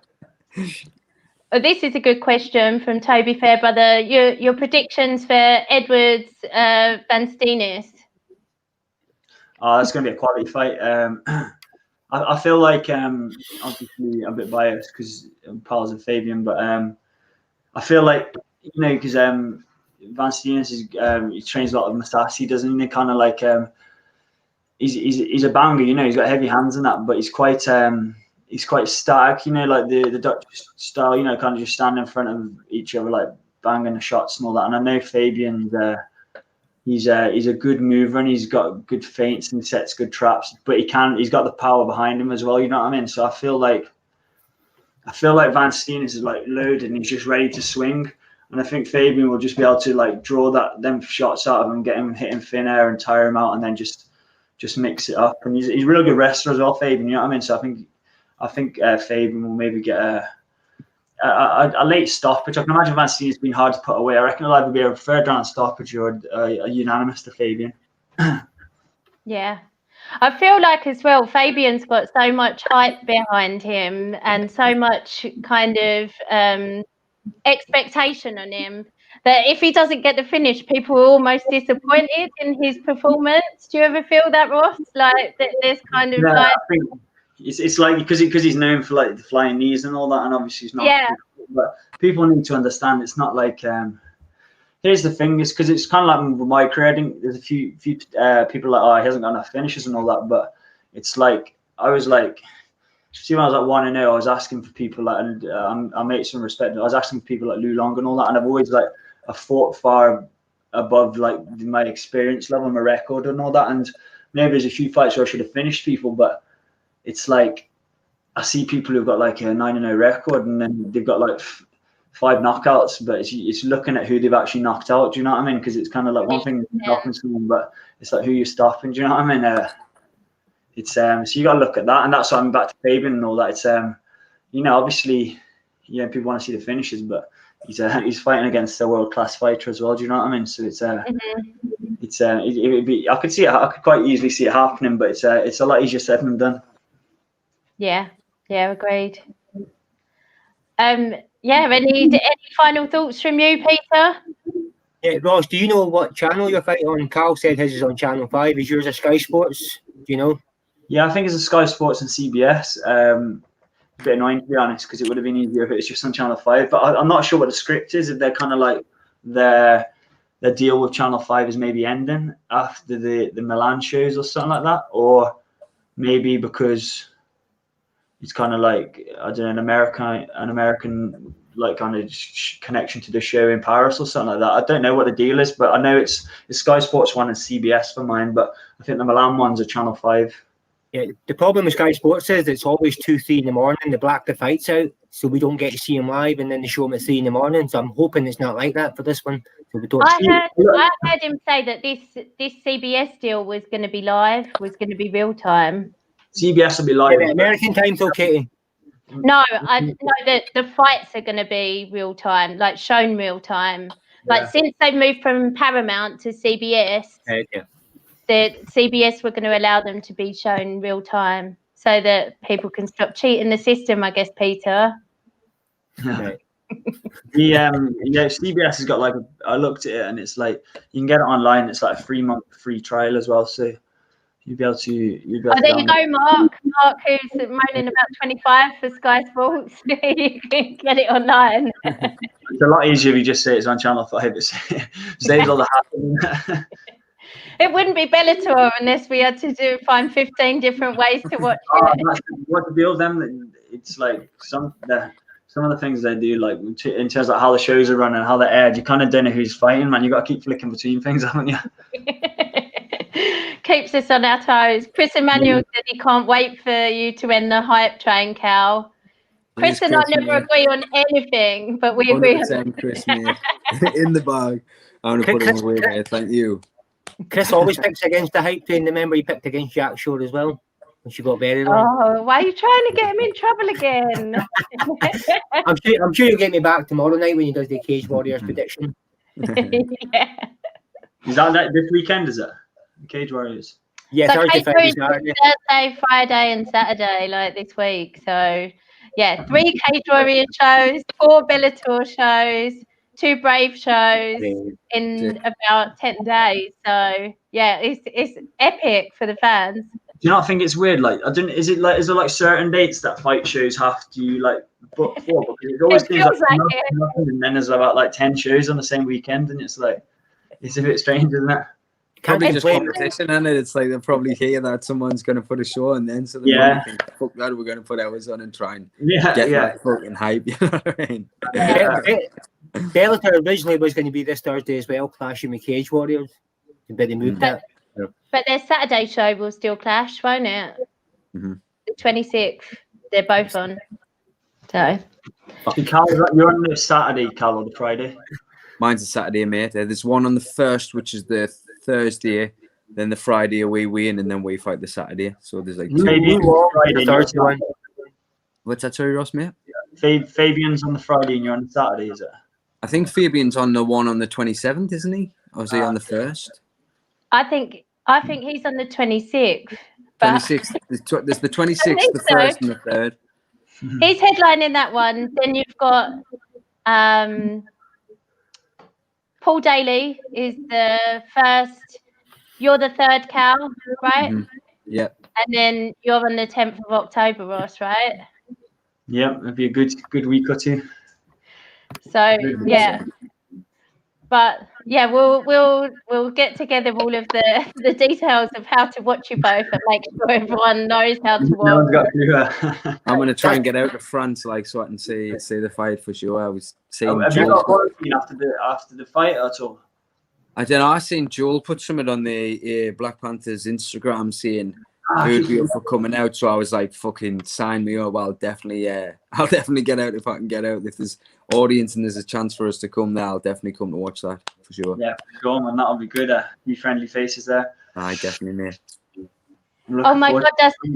This is a good question from Toby Fairbrother. Your predictions for Edwards Van Steenis? That's going to be a quality fight. I feel like, obviously, I'm a bit biased because I'm pals with Fabian, but I feel like, you know, because Van Steenis he trains a lot of Masasi, doesn't he? Kind of like he's a banger, you know. He's got heavy hands and that, but he's quite static, you know, like the Dutch style, you know, kind of just stand in front of each other, like banging the shots and all that. And I know Fabian's he's a good mover, and he's got good feints and sets good traps, but he's got the power behind him as well, you know what I mean? So I feel like Van Steenis is like loaded and he's just ready to swing. And I think Fabian will just be able to like draw them shots out of him, get him hitting thin air and tire him out, and then just mix it up. And he's a real good wrestler as well, Fabian, you know what I mean? So I think Fabian will maybe get a late stoppage. I can imagine Van Steenis being hard to put away. I reckon it'll either be a third round stoppage or a unanimous to Fabian. Yeah. I feel like as well, Fabian's got so much hype behind him and so much kind of expectation on him that if he doesn't get the finish, people are almost disappointed in his performance. Do you ever feel that, Ross? Like there's kind of I think it's like because he's known for like the flying knees and all that, and obviously he's not. Yeah. But people need to understand it's not like. Here's the thing, is because it's kind of like with my career. I think there's a few people like, oh, he hasn't got enough finishes and all that, but it's like I was like. See, when I was like 1-0, I was asking for people like, and I made some respect. I was asking for people like Lou Long and all that, and I've always like I fought far above like my experience level, my record and all that. And maybe there's a few fights where I should have finished people, but it's like I see people who've got like a 9-0 record, and then they've got like 5 knockouts, but it's looking at who they've actually knocked out. Do you know what I mean? Because it's kind of like one thing knocking someone, but it's like who you're stopping. Do you know what I mean? It's so you got to look at that, and that's why I'm back to Fabian and all that. It's you know, obviously, yeah, people want to see the finishes, but he's fighting against a world class fighter as well. Do you know what I mean? So it's it'd be, I could quite easily see it happening, but it's a lot easier said than done. Yeah, agreed. Yeah, any final thoughts from you, Peter? Yeah, Ross, do you know what channel you're fighting on? Carl said his is on Channel 5. Is yours a Sky Sports? Do you know? Yeah, I think it's a Sky Sports and CBS. A bit annoying, to be honest, because it would have been easier if it was just on Channel 5. But I'm not sure what the script is. If they're kind of like their deal with Channel 5 is maybe ending after the Milan shows or something like that, or maybe because it's kind of like, I don't know, an American like kind of connection to the show in Paris or something like that. I don't know what the deal is, but I know it's Sky Sports 1 and CBS for mine, but I think the Milan ones are Channel 5. Yeah, the problem with Sky Sports is it's always 2-3 in the morning. They black the fights out, so we don't get to see them live, and then they show them at 3 in the morning. So I'm hoping it's not like that for this one. So we don't. I heard him say that this CBS deal was going to be live, was going to be real time. CBS will be live. Yeah, American time's okay. No, I know that the fights are going to be real time, like shown real time. Like since they moved from Paramount to CBS, the CBS were going to allow them to be shown real time so that people can stop cheating the system, I guess, Peter. Yeah. CBS has got I looked at it and it's like you can get it online. It's like a 3-month free trial as well, so you'll be able to. There you go, Mark. Mark, who's moaning about 25 for Sky Sports. You can get it online. It's a lot easier if you just say it's on Channel 5. It saves all the hassle. It wouldn't be Bellator unless we had to find 15 different ways to watch it. What the deal with them? It's like some of the things they do, like in terms of how the shows are run and how they're aired, you kind of don't know who's fighting, man. You got to keep flicking between things, haven't you? Keeps us on our toes. Chris Emmanuel said he can't wait for you to end the hype train, Cal. Chris and I never agree on anything, but we agree on Chris, mate. In the bag. I'm going to put him away there. Thank you. Chris always picks against the hype train. Remember, he picked against Jack Shore as well when she got buried. Oh, why are you trying to get him in trouble again? I'm sure you'll get me back tomorrow night when he does the Cage Warriors prediction. Yeah. Is that this weekend? Is it Cage Warriors? Yeah, so Thursday, Friday, Saturday. Thursday, Friday, and Saturday, like this week. So, yeah, 3 Cage Warrior shows, 4 Bellator shows, 2 Brave shows in about 10 days. So, yeah, it's epic for the fans. Do you not think it's weird? Like, I don't. Is there like certain dates that fight shows have to book for? Because it always seems like nothing, and then there's about like 10 shows on the same weekend, and it's a bit strange, isn't it? Probably just competition, and it's like they'll probably hear that someone's going to put a show on, then so they think, fuck that, we're going to put ours on and try and get that fucking hype. You know what I mean? Bellator originally was going to be this Thursday as well, clashing with Cage Warriors, but they moved that. But their Saturday show will still clash, won't it? Mm-hmm. The 26th, they're both on. So, Cal, you're on this Saturday, Cal, or the Friday? Mine's a Saturday, mate. There's one on the 1st, which is the Thursday. Then the Friday away win, and then we fight the Saturday. So there's like 2. Friday, What's that, sorry, Ross, mate? Fabian's on the Friday and you're on the Saturday, is it? I think Fabian's on the one on the 27th, isn't he? Or is he on the 1st? I think he's on the 26th. 26th. There's the 26th, the 1st, and the 3rd. He's headlining that one. Then you've got Paul Daly is the 1st. You're the 3rd, Cal, right? Mm-hmm. Yeah. And then you're on the 10th of October, Ross, right? Yeah, it'd be a good week or 2. So yeah. But yeah, we'll get together all of the details of how to watch you both and make sure everyone knows how to watch. I'm gonna try and get out the front so I can see the fight for sure. I was seeing. Have you got quarantine after the fight at all? I don't know. I seen Joel put something on the Black Panthers Instagram saying who'd be up for coming out. So I was like, fucking sign me up. I'll definitely get out if I can get out. If there's audience and there's a chance for us to come there, I'll definitely come to watch that for sure. Yeah, for sure, man. That'll be good. Be friendly faces there. Aye, definitely, mate. Oh my God,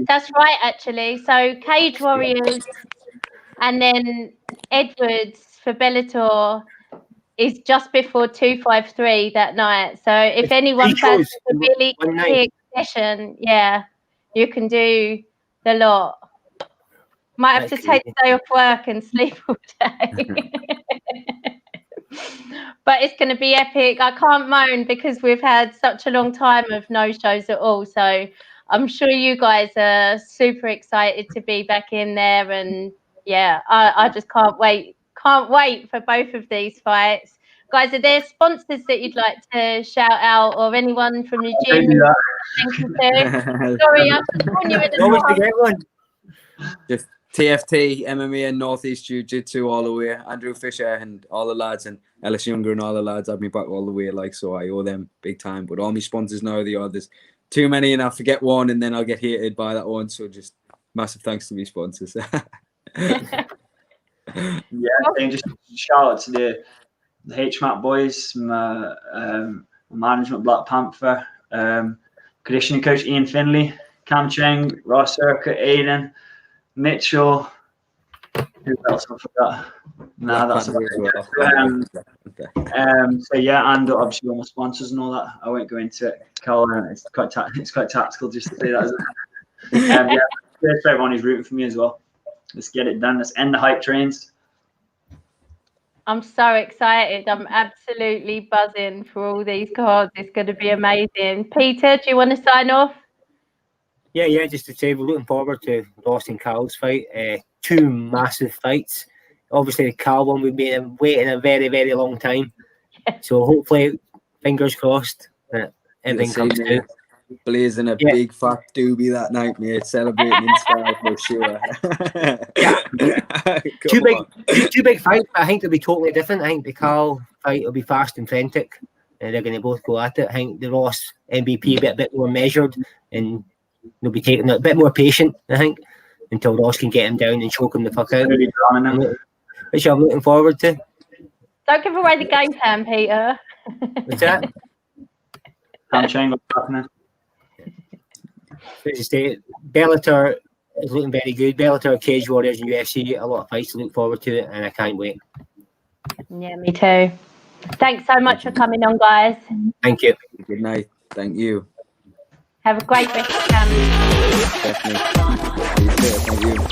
that's right, actually. So Cage Warriors and then Edwards for Bellator is just before 253 that night. So if anyone fancies a really quick session, yeah, you can do the lot. Might have to take the day off work and sleep all day. But it's going to be epic. I can't moan because we've had such a long time of no shows at all. So I'm sure you guys are super excited to be back in there. And yeah, I just can't wait. Can't wait for both of these fights. Guys, are there sponsors that you'd like to shout out, or anyone from the gym? Sorry, I'm just calling you in the Just TFT, MMA and Northeast Jiu-Jitsu all the way. Andrew Fisher and all the lads, and Ellis Younger and all the lads have me back all the way, like, so I owe them big time. But all my sponsors now are the others. Too many and I forget one and then I'll get hated by that one. So just massive thanks to my sponsors. Yeah, just shout out to the HMAT boys, my management Black Panther, conditioning coach Ian Finley, Cam Cheng, Ross Circuit, Aiden, Mitchell. Who else I forgot? Nah, that's about it. So yeah, and obviously all my sponsors and all that. I won't go into it. Carl, it's quite tactical just to say that, isn't it? Yeah, cheers for everyone who's rooting for me as well. Let's get it done. Let's end the hype trains. I'm so excited. I'm absolutely buzzing for all these cards. It's going to be amazing. Peter, do you want to sign off? Yeah, just to say we're looking forward to Ross and Carl's fight. Two massive fights. Obviously, the Carl one, we've been waiting a very, very long time. So hopefully, fingers crossed that everything comes through. Blazing a big fat doobie that night, mate. Celebrating in style for sure. two big fights, but I think they'll be totally different. I think the Carl fight will be fast and frantic, and they're going to both go at it. I think the Ross MVP a bit more measured, and they'll be taking it a bit more patient, I think, until Ross can get him down and choke him the fuck out. Which I'm looking forward to. Don't give away the game plan, Peter. What's that? I'm saying what's happening. As I say, Bellator is looking very good. Bellator, Cage Warriors, and UFC, a lot of fights to look forward to it, and I can't wait. Yeah, me too. Thanks so much for coming on, guys. Thank you. Good night. Thank you. Have a great rest of the camp. Definitely. Thank you.